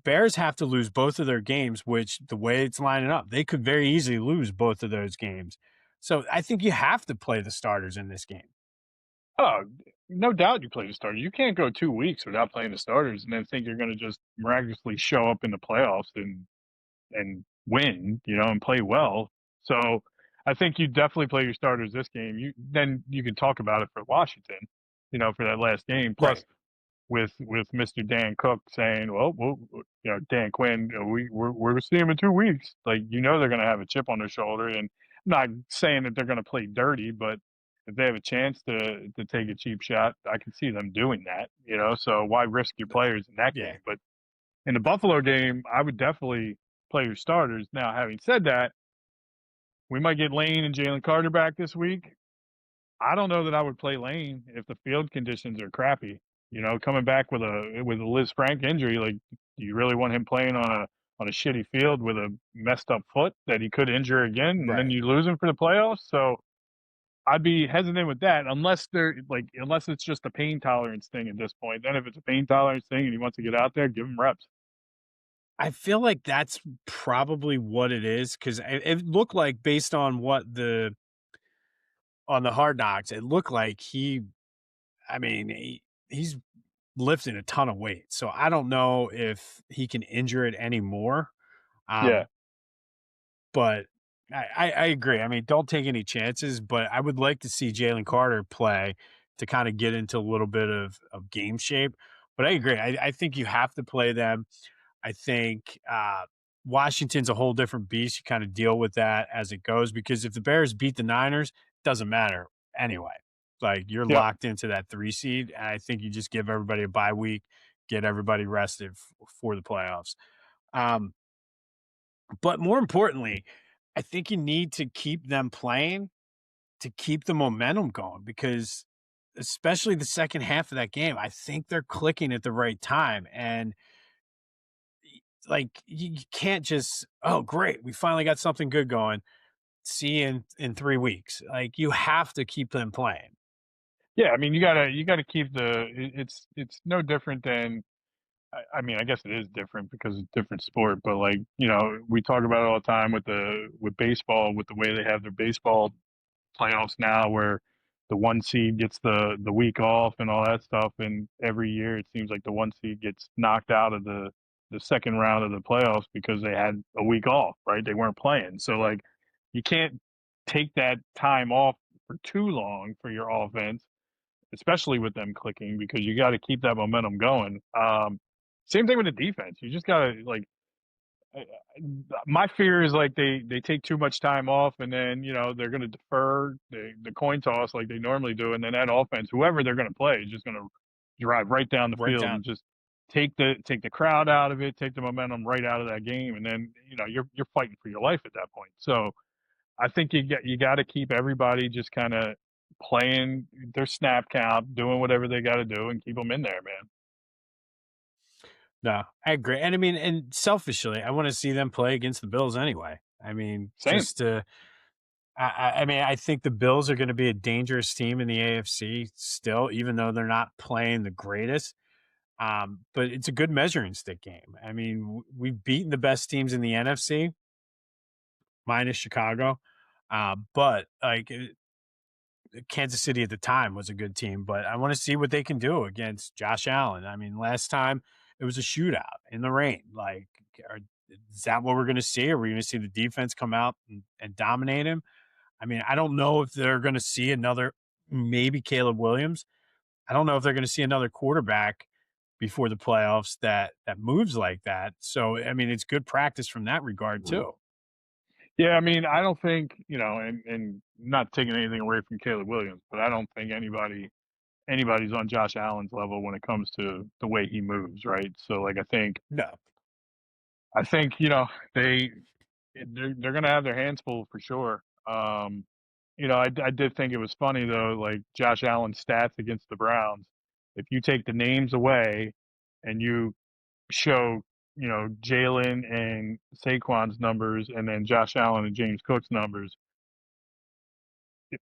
Bears have to lose both of their games, which the way it's lining up, they could very easily lose both of those games. So I think you have to play the starters in this game. Oh, no doubt you play the starters. You can't go 2 weeks without playing the starters and then think you're going to just miraculously show up in the playoffs and win, and play well. So I think you definitely play your starters this game. You can talk about it for Washington, for that last game. Plus, Right. with Mr. Dan Cook saying, "Well, Dan Quinn, we're seeing him in 2 weeks." Like they're going to have a chip on their shoulder, and I'm not saying that they're going to play dirty, but if they have a chance to take a cheap shot, I can see them doing that. So why risk your players in that Yeah. game? But in the Buffalo game, I would definitely play your starters. Now, having said that, we might get Lane and Jalen Carter back this week. I don't know that I would play Lane if the field conditions are crappy. Coming back with a Liz Frank injury, like, do you really want him playing on a shitty field with a messed up foot that he could injure again, and then Right. you lose him for the playoffs? So I'd be hesitant with that unless it's just a pain tolerance thing at this point. Then if it's a pain tolerance thing and he wants to get out there, give him reps. I feel like that's probably what it is because it looked like based on on the hard knocks, it looked like I mean, he's lifting a ton of weight. So I don't know if he can injure it anymore. Yeah, Um, but I agree. I mean, don't take any chances, but I would like to see Jalen Carter play to kind of get into a little bit of game shape. But I agree. I think you have to play them. I think Washington's a whole different beast. You kind of deal with that as it goes because if the Bears beat the Niners, it doesn't matter anyway. Like you're yep, locked into that 3 seed, and I think you just give everybody a bye week, get everybody rested for the playoffs. Um, but more importantly, I think you need to keep them playing to keep the momentum going because especially the second half of that game, I think they're clicking at the right time. And like you can't just, oh great, we finally got something good going. See you in 3 weeks. Like you have to keep them playing. yeah. I mean, you gotta keep it's no different than I mean, I guess it is different because it's a different sport, but like, we talk about it all the time with baseball, with the way they have their baseball playoffs now where the one seed gets the week off and all that stuff, and every year it seems like the one seed gets knocked out of the second round of the playoffs because they had a week off, right? They weren't playing. So like you can't take that time off for too long for your offense, especially with them clicking, because you got to keep that momentum going. Same thing with the defense. You just got to like my fear is like they take too much time off and then they're going to defer the coin toss like they normally do, and then that offense, whoever they're going to play, is just going to drive right down the Right field down. and just take the crowd out of it, take the momentum right out of that game, and then you're fighting for your life at that point. So I think you got to keep everybody just kind of playing their snap count, doing whatever they got to do, and keep them in there, man. No, I agree. And I mean, and selfishly, I want to see them play against the Bills anyway. I mean, Same. just to I mean, I think the Bills are going to be a dangerous team in the AFC still, even though they're not playing the greatest. But it's a good measuring stick game. I mean, we've beaten the best teams in the NFC, minus Chicago. But like Kansas City at the time was a good team, but I want to see what they can do against Josh Allen. I mean, last time it was a shootout in the rain. Like, is that what we're going to see? Are we going to see the defense come out and dominate him? I mean, I don't know if they're going to see another, maybe Caleb Williams. I don't know if they're going to see another quarterback before the playoffs that moves like that. So, I mean, it's good practice from that regard too. Yeah, I mean, I don't think, and not taking anything away from Caleb Williams, but I don't think anybody's on Josh Allen's level when it comes to the way he moves, right? So like No, I think, they're gonna have their hands full for sure. I did think it was funny though, like Josh Allen's stats against the Browns. If you take the names away and you show, Jalen and Saquon's numbers and then Josh Allen and James Cook's numbers,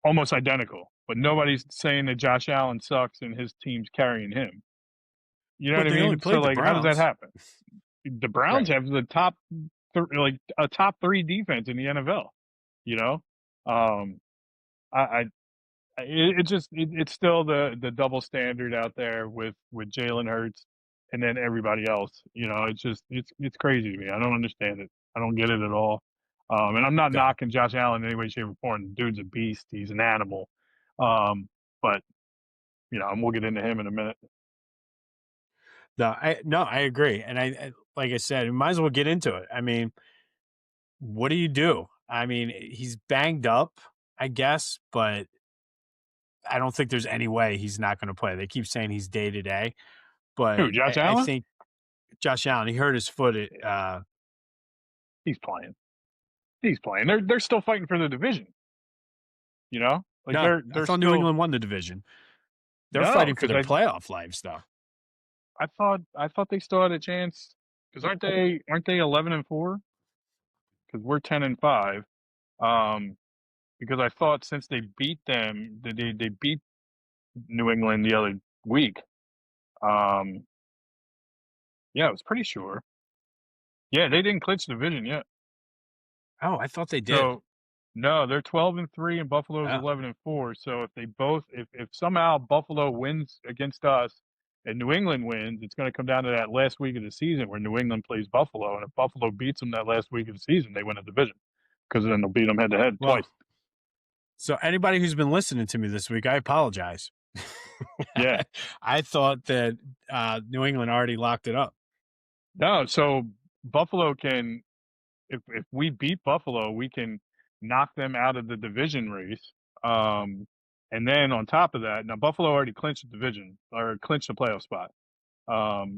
almost identical. But nobody's saying that Josh Allen sucks and his team's carrying him. You know what but I they only mean? So played the like, how does that Browns. happen? The Browns Right. have the like a top three defense in the NFL. You know, um, I it's still the double standard out there with Jalen Hurts and then everybody else. It's crazy to me. I don't understand it. I don't get it at all. And I'm not No, knocking Josh Allen in any way, shape, or form. The dude's a beast. He's an animal. But and we'll get into him in a minute. no, I agree. And like I said, we might as well get into it. I mean, what do you do? I mean, he's banged up, I guess, but I don't think there's any way he's not going to play. They keep saying he's day to day, but Who, Josh I Allen? think Josh Allen, he hurt his foot at Yeah, he's playing. He's playing. They're still fighting for the division. Like no, I they're thought New still England won the division. They're no, fighting for because their playoff lives though. I thought they still had a chance because aren't they 11-4? Because we're 10-5. Um, because I thought since they beat them, they beat New England the other week. Um, yeah, I was pretty sure. Yeah, they didn't clinch the division yet. Oh, I thought they did. So no, they're 12-3 and Buffalo's Oh, 11-4. So if somehow Buffalo wins against us and New England wins, it's going to come down to that last week of the season where New England plays Buffalo, and if Buffalo beats them that last week of the season, they win a division because then they'll beat them head to head well, twice. so anybody who's been listening to me this week, I apologize. Yeah. I thought that New England already locked it up. No, so Buffalo can if we beat Buffalo, we can knock them out of the division race. And then on top of that, now Buffalo already clinched the division or clinched the playoff spot.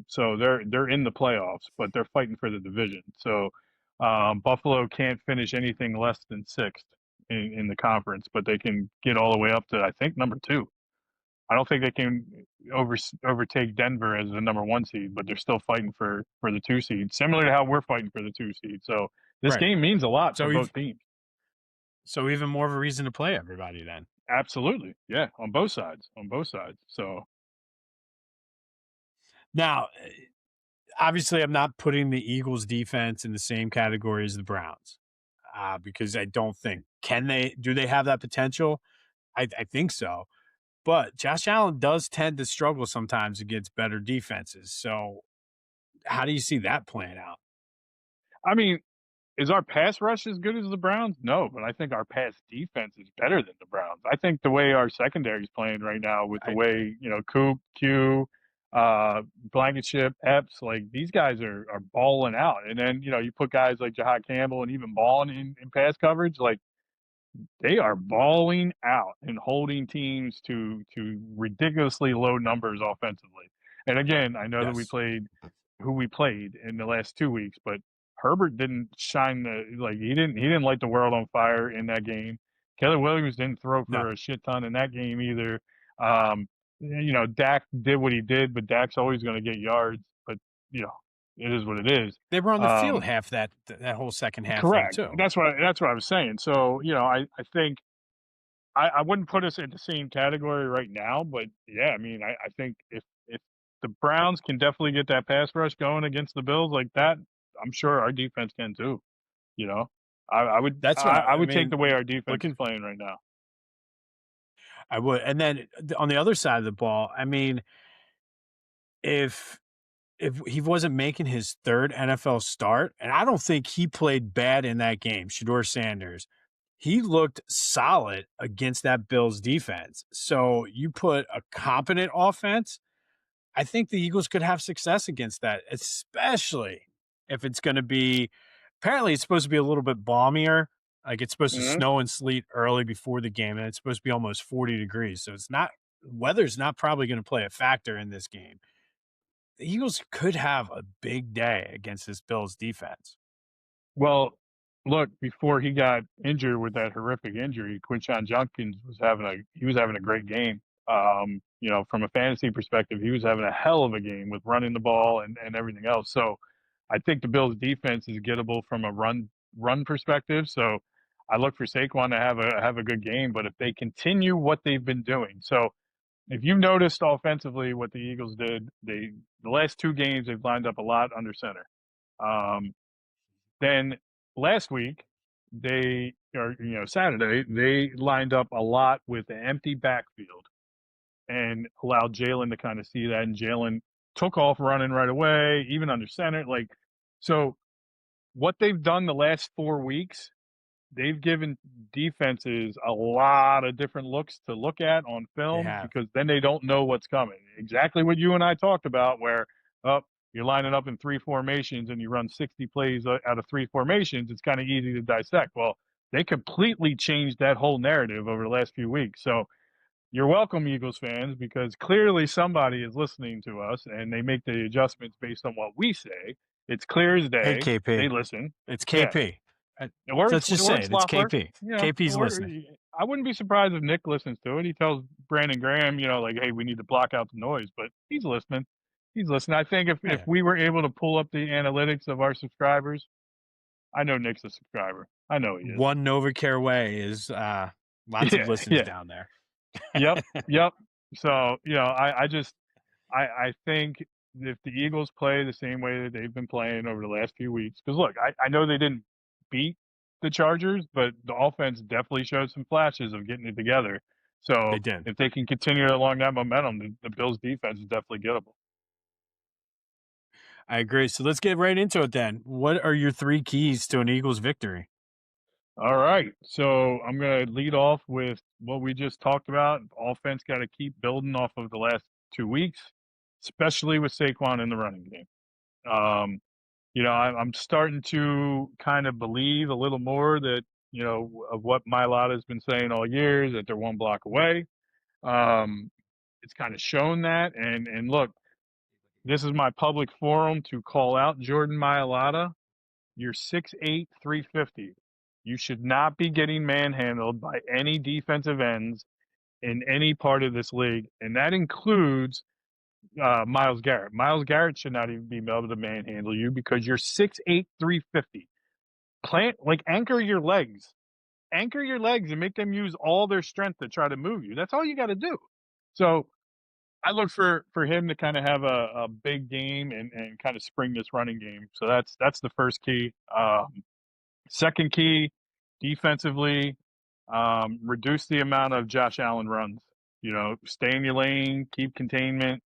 So they're in the playoffs, but they're fighting for the division. So Buffalo can't finish anything less than sixth in the conference, but they can get all the way up to I think number two. I don't think they can overtake Denver as the number one seed, but they're still fighting for the two seed, similar to how we're fighting for the two seed. So this Right. game means a lot for So both teams. even more of a reason to play everybody then. Absolutely, yeah, on both sides, on both sides. So Now, obviously, I'm not putting the Eagles defense in the same category as the Browns, because I don't think do they have that potential? I think so. But Josh Allen does tend to struggle sometimes against better defenses. So how do you see that playing out? I mean, is our pass rush as good as the Browns? No, but I think our pass defense is better than the Browns. I think the way our secondary is playing right now, with the I way Coop, Q, Blankenship, Epps, like these guys are balling out. And then you put guys like Jahad Campbell and even Ballin in pass coverage, like they are balling out and holding teams to ridiculously low numbers offensively. And again, I know that we yes. played who we played in the last 2 weeks, but Herbert didn't shine he didn't light the world on fire in that game. Keller Williams didn't throw No. for a shit ton in that game either. Um, Dak did what he did, but Dak's always going to get yards. But you know, it is what it is. They were on the field Um, half that whole second half though Correct. too. That's what I was saying. So I think I wouldn't put us in the same category right now, but yeah, I mean, I think if the Browns can definitely get that pass rush going against the Bills like that, I'm sure our defense can too. You know, I would That's what I would take mean, the way our defense is looking playing right now. I would. And then on the other side of the ball, I mean, if if he wasn't making his 3rd NFL start, and I don't think he played bad in that game, Shedeur Sanders, he looked solid against that Bills defense. So you put a competent offense, I think the Eagles could have success against that, especially if it's gonna be apparently it's supposed to be a little bit balmier, like, it's supposed to Hmm. snow and sleet early before the game, and it's supposed to be almost 40 degrees, so it's not weather's not probably gonna play a factor in this game. The Eagles could have a big day against this Bills defense. Well, look, before he got injured with that horrific injury, Quinshon Judkins was having a great game. From a fantasy perspective, he was having a hell of a game with running the ball and everything else. So I think the Bills defense is gettable from a run perspective. So I look for Saquon to have a good game. But if they continue what they've been doing, so if you noticed offensively what the Eagles did, the last 2 games they've lined up a lot under center. Um, then last week, Saturday, they lined up a lot with an empty backfield and allowed Jalen to kind of see that. And Jalen took off running right away, even under center. So what they've done the last 4 weeks, they've given defenses a lot of different looks to look at on They film, have. because then they don't know what's coming. Exactly what you and I talked about, where oh, you're lining up in 3 formations and you run 60 plays out of 3 formations. It's kind of easy to dissect. Well, they completely changed that whole narrative over the last few weeks. So you're welcome, Eagles fans, because clearly somebody is listening to us and they make the adjustments based on what we say. It's clear as Hey, day. They KP. listen. It's Yeah. KP. Uh, Or let's just say it's it. It's Loeffler. KP. You know, KP's or listening. I wouldn't be surprised if Nick listens to it. He tells Brandon Graham, like, hey, we need to block out the noise, but he's listening. He's listening. I think if Yeah. we were able to pull up the analytics of our subscribers, I know Nick's a subscriber. I know he is. One Novacare way is lots of Yeah, listens yeah. down there. Yep, yep. So, I think if the Eagles play the same way that they've been playing over the last few weeks, because look, I know they didn't beat the Chargers, but the offense definitely showed some flashes of getting it together. So They did. if they can continue along that momentum, the Bills defense is definitely gettable. I agree. So let's get right into it then. What are your 3 keys to an Eagles victory? All right. So I'm going to lead off with what we just talked about. Offense got to keep building off of the last 2 weeks, especially with Saquon in the running game. Um, I'm starting to kind of believe a little more that, of what Mailata has been saying all year, is that they're one block away. Um, it's kind of shown that. And look, this is my public forum to call out Jordan Mailata. You're 6'8", 350. You should not be getting manhandled by any defensive ends in any part of this league, and that includes Miles Garrett. Miles Garrett should not even be able to manhandle you because you're 6'8", 350. Anchor your legs and make them use all their strength to try to move you. That's all you got to do. So I look for him to kind of have a big game and kind of spring this running game. So that's the first key. Second key, defensively, reduce the amount of Josh Allen runs. You know, stay in your lane, keep containment.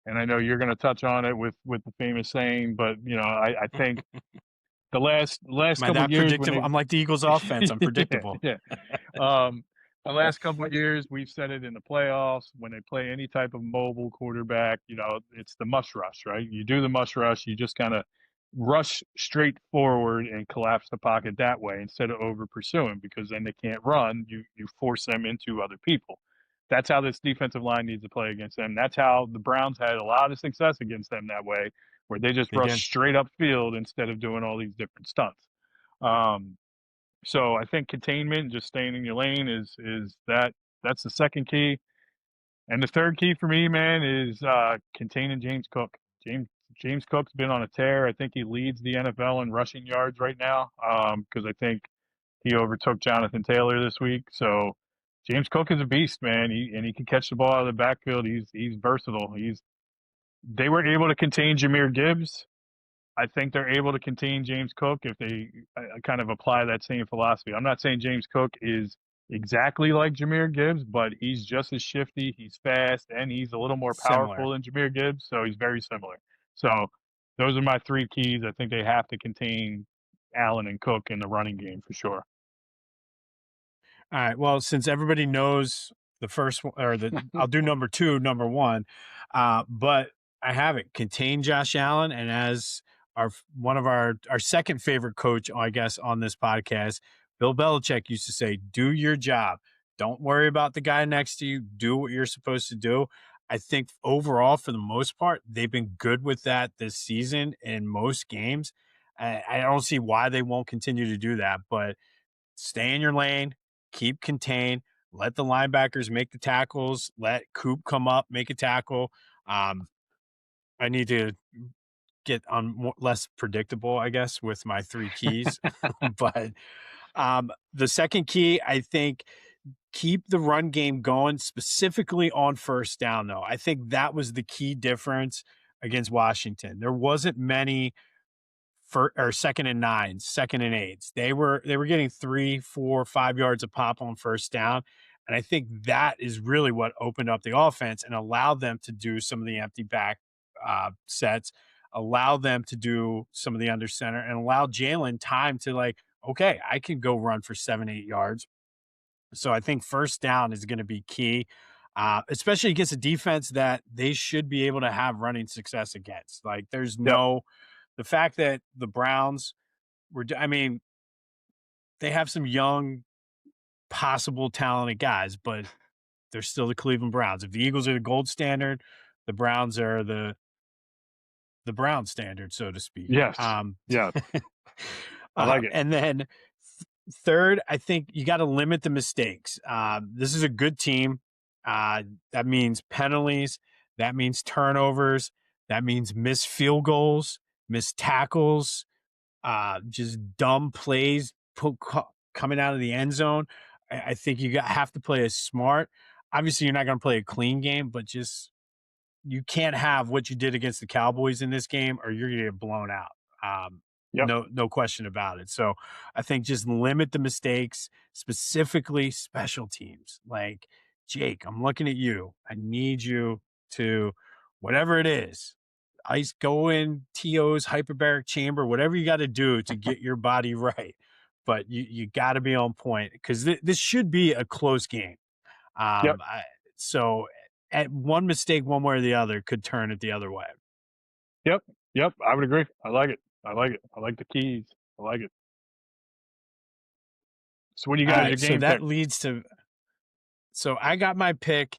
And I know you're going to touch on it with the famous saying, but you know, I think the last Am I couple of that years when predictable? I'm they, like the Eagles offense. I'm yeah, predictable. yeah. Um, the last couple of years, we've said it in the playoffs when they play any type of mobile quarterback. You know, it's the must rush, right? You do the must rush. You just kind of rush straight forward and collapse the pocket that way instead of over pursuing because then they can't run. You force them into other people. That's how this defensive line needs to play against them. That's how the Browns had a lot of success against them that way, where they just They rush did. straight up field instead of doing all these different stunts. Um, so I think containment, just staying in your lane, is that's the second key. And the third key for me, man, is containing James Cook. James Cook's been on a tear. I think he leads the NFL in rushing yards right now because I think he overtook Jonathan Taylor this week. So James Cook is a beast, man. He can catch the ball out of the backfield. He's versatile. They were able to contain Jameer Gibbs. I think they're able to contain James Cook if they kind of apply that same philosophy. I'm not saying James Cook is exactly like Jameer Gibbs, but he's just as shifty, he's fast, and he's a little more Similar. powerful than Jameer Gibbs, so he's very similar. So those are my three keys. I think they have to contain Allen and Cook in the running game for sure. All right. Well, since everybody knows the first one, or I'll do number two, number one, but I have it contain Josh Allen, and as one of our second favorite coach, I guess, on this podcast, Bill Belichick used to say, "Do your job. Don't worry about the guy next to you. Do what you're supposed to do." I think overall, for the most part, they've been good with that this season in most games. I don't see why they won't continue to do that, but stay in your lane, keep contained, let the linebackers make the tackles, let Coop come up, make a tackle. Um, I need to get on less predictable, I guess, with my three keys. But the second key, I think, keep the run game going, specifically on first down, though. I think that was the key difference against Washington. There wasn't many for or second and nines, second and eights. They were getting 3, 4, 5 yards a pop on first down. And I think that is really what opened up the offense and allowed them to do some of the empty back sets, allow them to do some of the under center, and allow Jalen time to like, okay, I can go run for 7, 8 yards. So I think first down is going to be key, especially against a defense that they should be able to have running success against. Like, there's Yep. no the fact that the Browns I mean, they have some young, possible talented guys, but they're still the Cleveland Browns. If the Eagles are the gold standard, the Browns are the Brown standard, so to speak. Yes. Yes. I like it. And then third, I think you got to limit the mistakes. This is a good team. That means penalties. That means turnovers. That means missed field goals, missed tackles, just dumb plays coming out of the end zone. I think have to play as smart. Obviously, you're not going to play a clean game, but just you can't have what you did against the Cowboys in this game, or you're going to get blown out. Yep. No question about it. So I think just limit the mistakes, specifically special teams. Like, Jake, I'm looking at you. I need you to, whatever it is, ice go in TO's hyperbaric chamber, whatever you got to do to get your body right. But you got to be on point because this should be a close game. Yep. So at one mistake, one way or the other, could turn it the other way. Yep. Yep. I would agree. I like it. I like it. I like the keys. I like it. So what do you All got as your right, so game pick? that leads to. So I got my pick.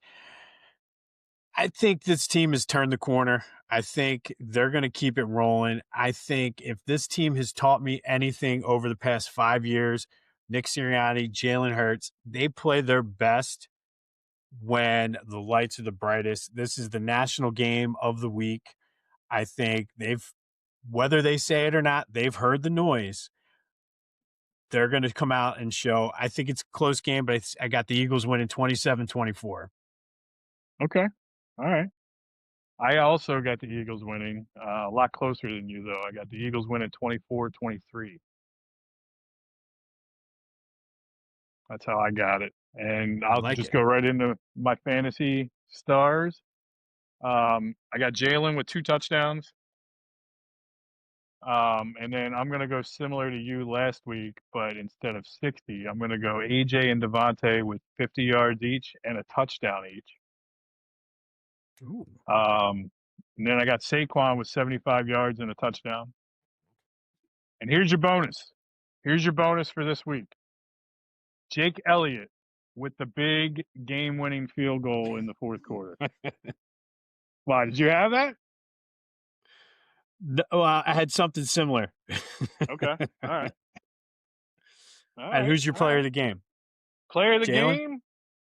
I think this team has turned the corner. I think they're going to keep it rolling. I think if this team has taught me anything over the past 5 years, Nick Sirianni, Jalen Hurts, they play their best when the lights are the brightest. This is the national game of the week. I think whether they say it or not, they've heard the noise. They're going to come out and show. I think it's a close game, but I got the Eagles winning 27-24. Okay. All right. I also got the Eagles winning, a lot closer than you, though. I got the Eagles winning 24-23. That's how I got it. And I I'll like just it. go right into my fantasy stars. I got Jalen with 2 touchdowns. And then I'm going to go similar to you last week, but instead of 60, I'm going to go AJ and Devontae with 50 yards each and a touchdown each. Ooh. And then I got Saquon with 75 yards and a touchdown. And here's your bonus. Here's your bonus for this week. Jake Elliott with the big game-winning field goal in the fourth quarter. Why, did you have that? No, I had something similar. Okay. All right. All And right. who's your All player of right. the game? Player of the Jalen? game?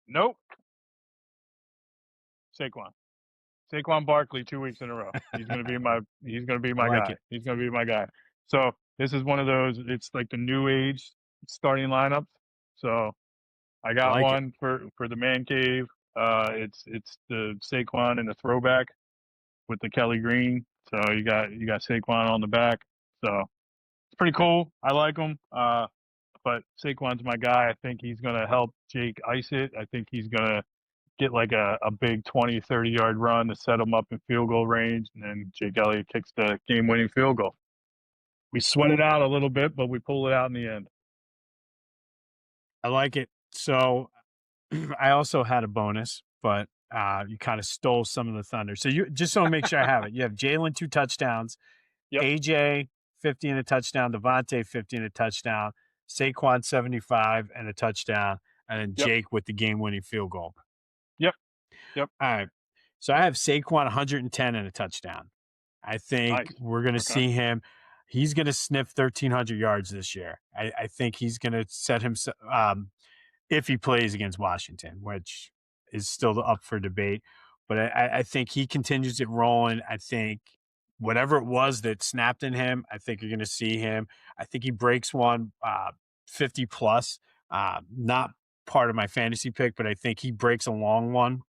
Nope. Saquon. Saquon Barkley 2 weeks in a row. He's gonna be I my like guy. it. He's gonna be my guy. So this is one of those, it's like the new age starting lineups. So I I got like it. one for the man cave. It's the Saquon and the throwback with the Kelly Green. So you got Saquon on the back. So it's pretty cool. I like him. But Saquon's my guy. I think he's gonna help Jake ice it. I think he's gonna get like a big 20, 30-yard run to set him up in field goal range, and then Jake Elliott kicks the game-winning field goal. We sweat it out a little bit, but we pull it out in the end. I like it. So I also had a bonus, but you kind of stole some of the thunder. So you just so to make sure I have it. You have Jalen 2 touchdowns, Yep, AJ 50 and a touchdown, Devontae 50 and a touchdown, Saquon 75 and a touchdown, and then yep, Jake with the game-winning field goal. yep, yep. All right. So I have Saquon 110 and a touchdown. I think Nice. we're going to Okay. see him. He's going to sniff 1,300 yards this year. I think he's going to set himself if he plays against Washington, which is still up for debate. But I think he continues it rolling. I think whatever it was that snapped in him, I think you're going to see him. I think he breaks one 50 plus. Not part of my fantasy pick, but I think he breaks a long one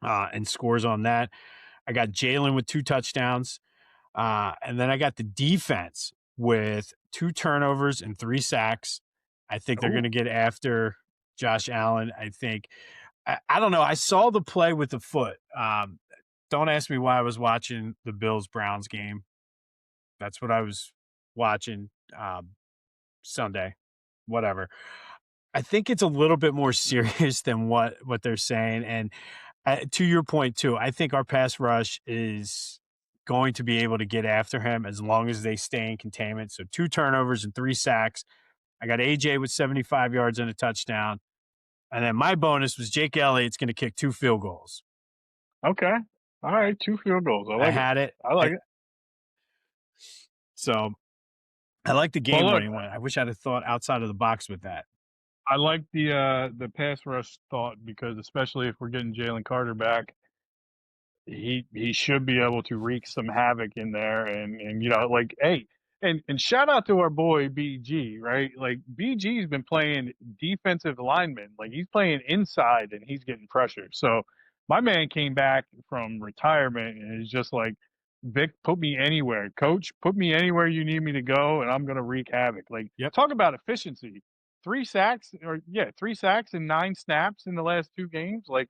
and scores on that. I got Jalen with 2 touchdowns. And then I got the defense with 2 turnovers and 3 sacks. I think they're going Oh, to get after Josh Allen. I think, I don't know. I saw the play with the foot. Don't ask me why I was watching the Bills Browns game. That's what I was watching Sunday, whatever. I think it's a little bit more serious than what they're saying. And to your point too, I think our pass rush is going to be able to get after him as long as they stay in containment. So 2 turnovers and 3 sacks. I got AJ with 75 yards and a touchdown. And then my bonus was Jake Elliott's going to kick 2 field goals. okay. All right. 2 field goals. I I like it. had it. I like it. So I like the Well, game look, winning one. I wish I'd have thought outside of the box with that. I like the pass rush thought because especially if we're getting Jalen Carter back, he should be able to wreak some havoc in there and like hey and shout out to our boy BG, right? Like BG's been playing defensive lineman, like he's playing inside and he's getting pressure. So my man came back from retirement and is just like, Vic, put me anywhere, coach, put me anywhere you need me to go and I'm gonna wreak havoc. Like Yep. talk about efficiency. 3 sacks and 9 snaps in the last 2 games. Like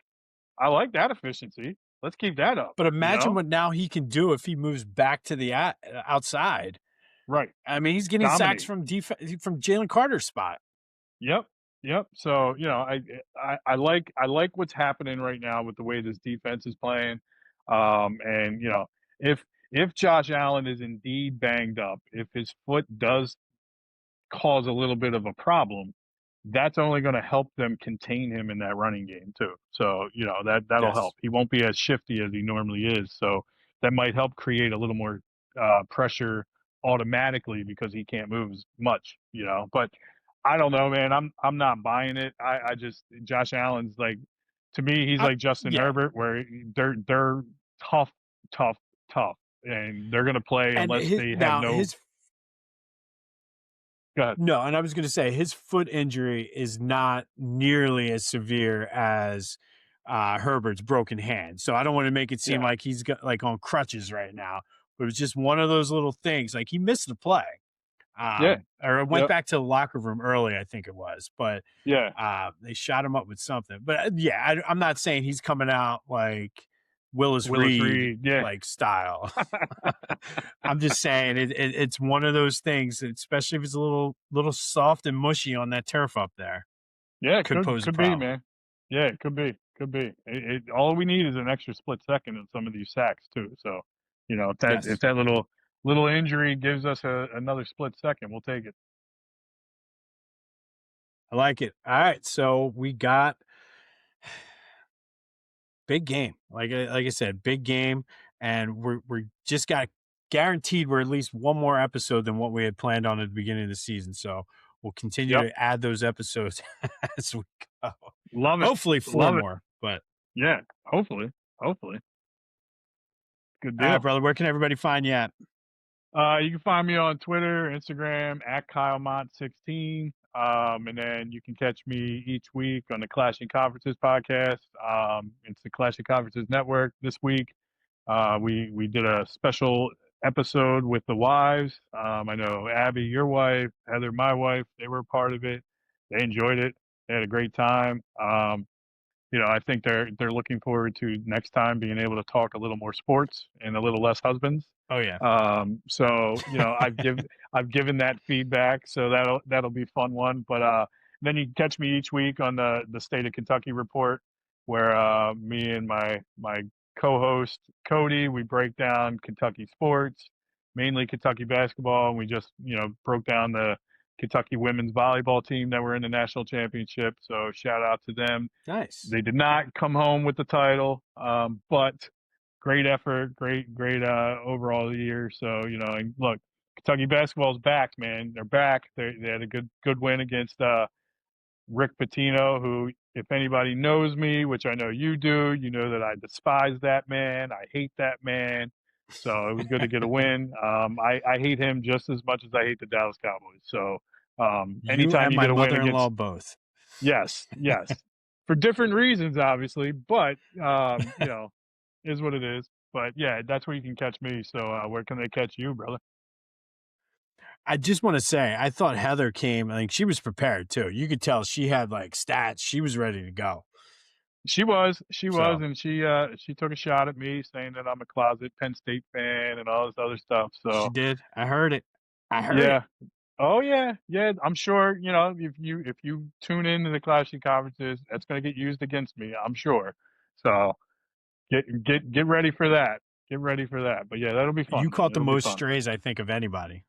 I like that efficiency. Let's keep that up, But you imagine know? what now he can do if he moves back to the outside. Right. I mean, he's getting sacks Dominate. from from Jalen Carter's spot. Yep. Yep. So, I like what's happening right now with the way this defense is playing. And if Josh Allen is indeed banged up, if his foot does cause a little bit of a problem, that's only going to help them contain him in that running game too. So, that'll Yes. help. He won't be as shifty as he normally is. So that might help create a little more pressure automatically because he can't move as much. But I don't know, man. I'm not buying it. I just Josh Allen's like, to me, he's like Justin Yeah. Herbert, where they're tough, tough, tough, and they're going to play And unless his they have now no. his Go ahead. no, and I was going to say his foot injury is not nearly as severe as Herbert's broken hand. So I don't want to make it seem Yeah. like he's got like on crutches right now. But it was just one of those little things. Like he missed the play. Yeah. Or went Yep. back to the locker room early, I think it was, but Yeah. they shot him up with something. But yeah, I'm not saying he's coming out like Willis Willis Reed Reed. Yeah. like style. I'm just saying it's one of those things, especially if it's a little soft and mushy on that turf up there, Yeah, it could pose a could be, problem. man. Yeah, it could be, could be. All we need is an extra split second in some of these sacks too. So, if Yes, that little injury gives us another split second, we'll take it. I like it. All right, so we got big game. Like I said, big game, and we're just got guaranteed we're at least one more episode than what we had planned on at the beginning of the season. So we'll continue Yep, to add those episodes as we go. love it, Hopefully, four love it. more. But Yeah, hopefully, hopefully, good all right, deal. brother, where can everybody find you at? You can find me on Twitter, Instagram at KyleMont16. And then you can catch me each week on the Clashing Conferences podcast. It's the Clashing Conferences Network this week. We did a special episode with the wives. I know Abby, your wife, Heather, my wife, they were part of it. They enjoyed it. They had a great time. I think they're looking forward to next time being able to talk a little more sports and a little less husbands. Oh yeah, So I've given that feedback, so that'll be a fun one. But then you can catch me each week on the State of Kentucky report, where me and my co-host Cody, we break down Kentucky sports, mainly Kentucky basketball, and we just broke down the Kentucky women's volleyball team that were in the national championship. So shout out to them. nice. They did not come home with the title, but great effort, great overall year. So and look, Kentucky basketball's back, man. They're back. They had a good win against Rick Pitino, who, if anybody knows me, which I know you do, you know that I despise that man. I hate that man. So it was good to get a win. I hate him just as much as I hate the Dallas Cowboys. So You anytime and you my get a win mother-in-law against, both. yes, yes, for different reasons, obviously, but is what it is. But yeah, that's where you can catch me. So where can they catch you, brother? I just want to say, I thought Heather came. Like she was prepared too. You could tell she had like stats. She was ready to go. She was, So and she took a shot at me, saying that I'm a closet Penn State fan and all this other stuff. she So did. I heard it. I heard it. yeah, oh yeah, yeah. I'm sure if you tune into the Clashing Conferences, that's going to get used against me. I'm sure. So get ready for that. Get ready for that. But yeah, that'll be fun, You man. caught the It'll be most fun. strays, I think, of anybody.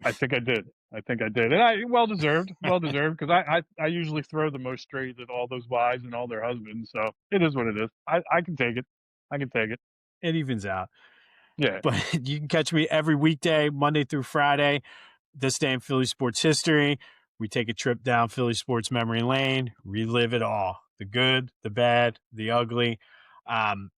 I think I did. I think I did, and I well deserved, because I usually throw the most strays at all those wives and all their husbands. So it is what it is. I can take it. I can take it. It evens out. Yeah. But you can catch me every weekday, Monday through Friday. This day in Philly sports history. We take a trip down Philly sports memory lane, relive it all, the good, the bad, the ugly. Um,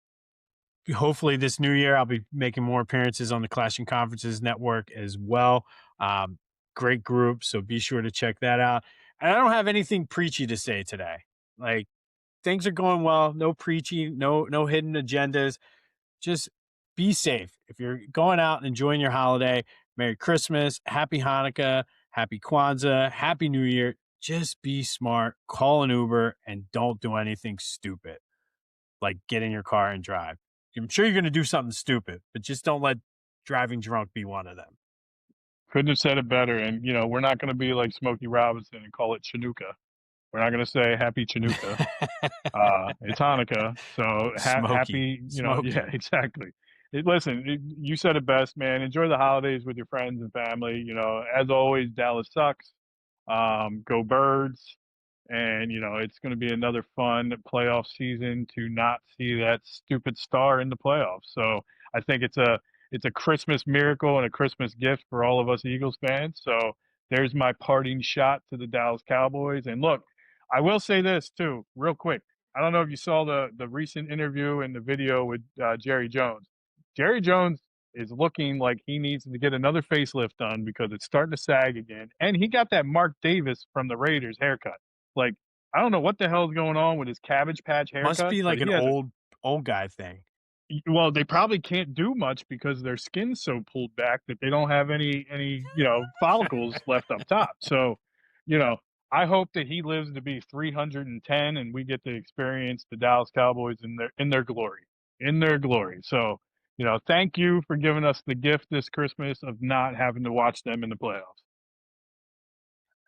Hopefully this new year I'll be making more appearances on the Clashing Conferences network as well. Um, Great group, so be sure to check that out. And I don't have anything preachy to say today. Like things are going well, no preachy, no hidden agendas. Just be safe. If you're going out and enjoying your holiday, Merry Christmas, Happy Hanukkah, Happy Kwanzaa, Happy New Year. Just be smart, call an Uber, and don't do anything stupid like get in your car and drive. I'm sure you're going to do something stupid, but just don't let driving drunk be one of them. Couldn't have said it better. And we're not going to be like Smokey Robinson and call it Chinooka. We're not going to say Happy Chinooka. It's Hanukkah, so Smoky, happy. Yeah, smoky. exactly. Listen, you said it best, man. Enjoy the holidays with your friends and family. As always, Dallas sucks. Go Birds. And it's going to be another fun playoff season to not see that stupid star in the playoffs. So I think it's a Christmas miracle and a Christmas gift for all of us Eagles fans. So there's my parting shot to the Dallas Cowboys. And look, I will say this too, real quick. I don't know if you saw the recent interview and the video with Jerry Jones. Jerry Jones is looking like he needs to get another facelift done because it's starting to sag again. And he got that Mark Davis from the Raiders haircut. Like I don't know what the hell's going on with his Cabbage Patch Must haircut, be but like an he has a old guy thing. well, they probably can't do much because their skin's so pulled back that they don't have any, follicles left up top. So, you know, I hope that he lives to be 310 and we get to experience the Dallas Cowboys in their glory. In their glory. So, thank you for giving us the gift this Christmas of not having to watch them in the playoffs.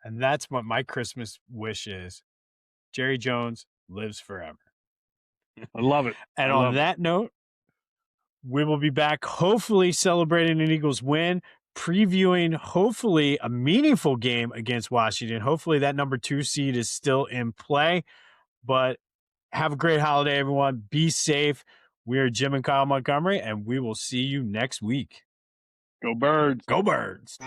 And that's what my Christmas wish is. Jerry Jones lives forever. I love it. And I on love it. that note, we will be back, hopefully celebrating an Eagles win, previewing hopefully a meaningful game against Washington. Hopefully that number 2 seed is still in play. But have a great holiday, everyone. Be safe. We are Jim and Kyle Montgomery, and we will see you next week. Go Birds. Go Birds.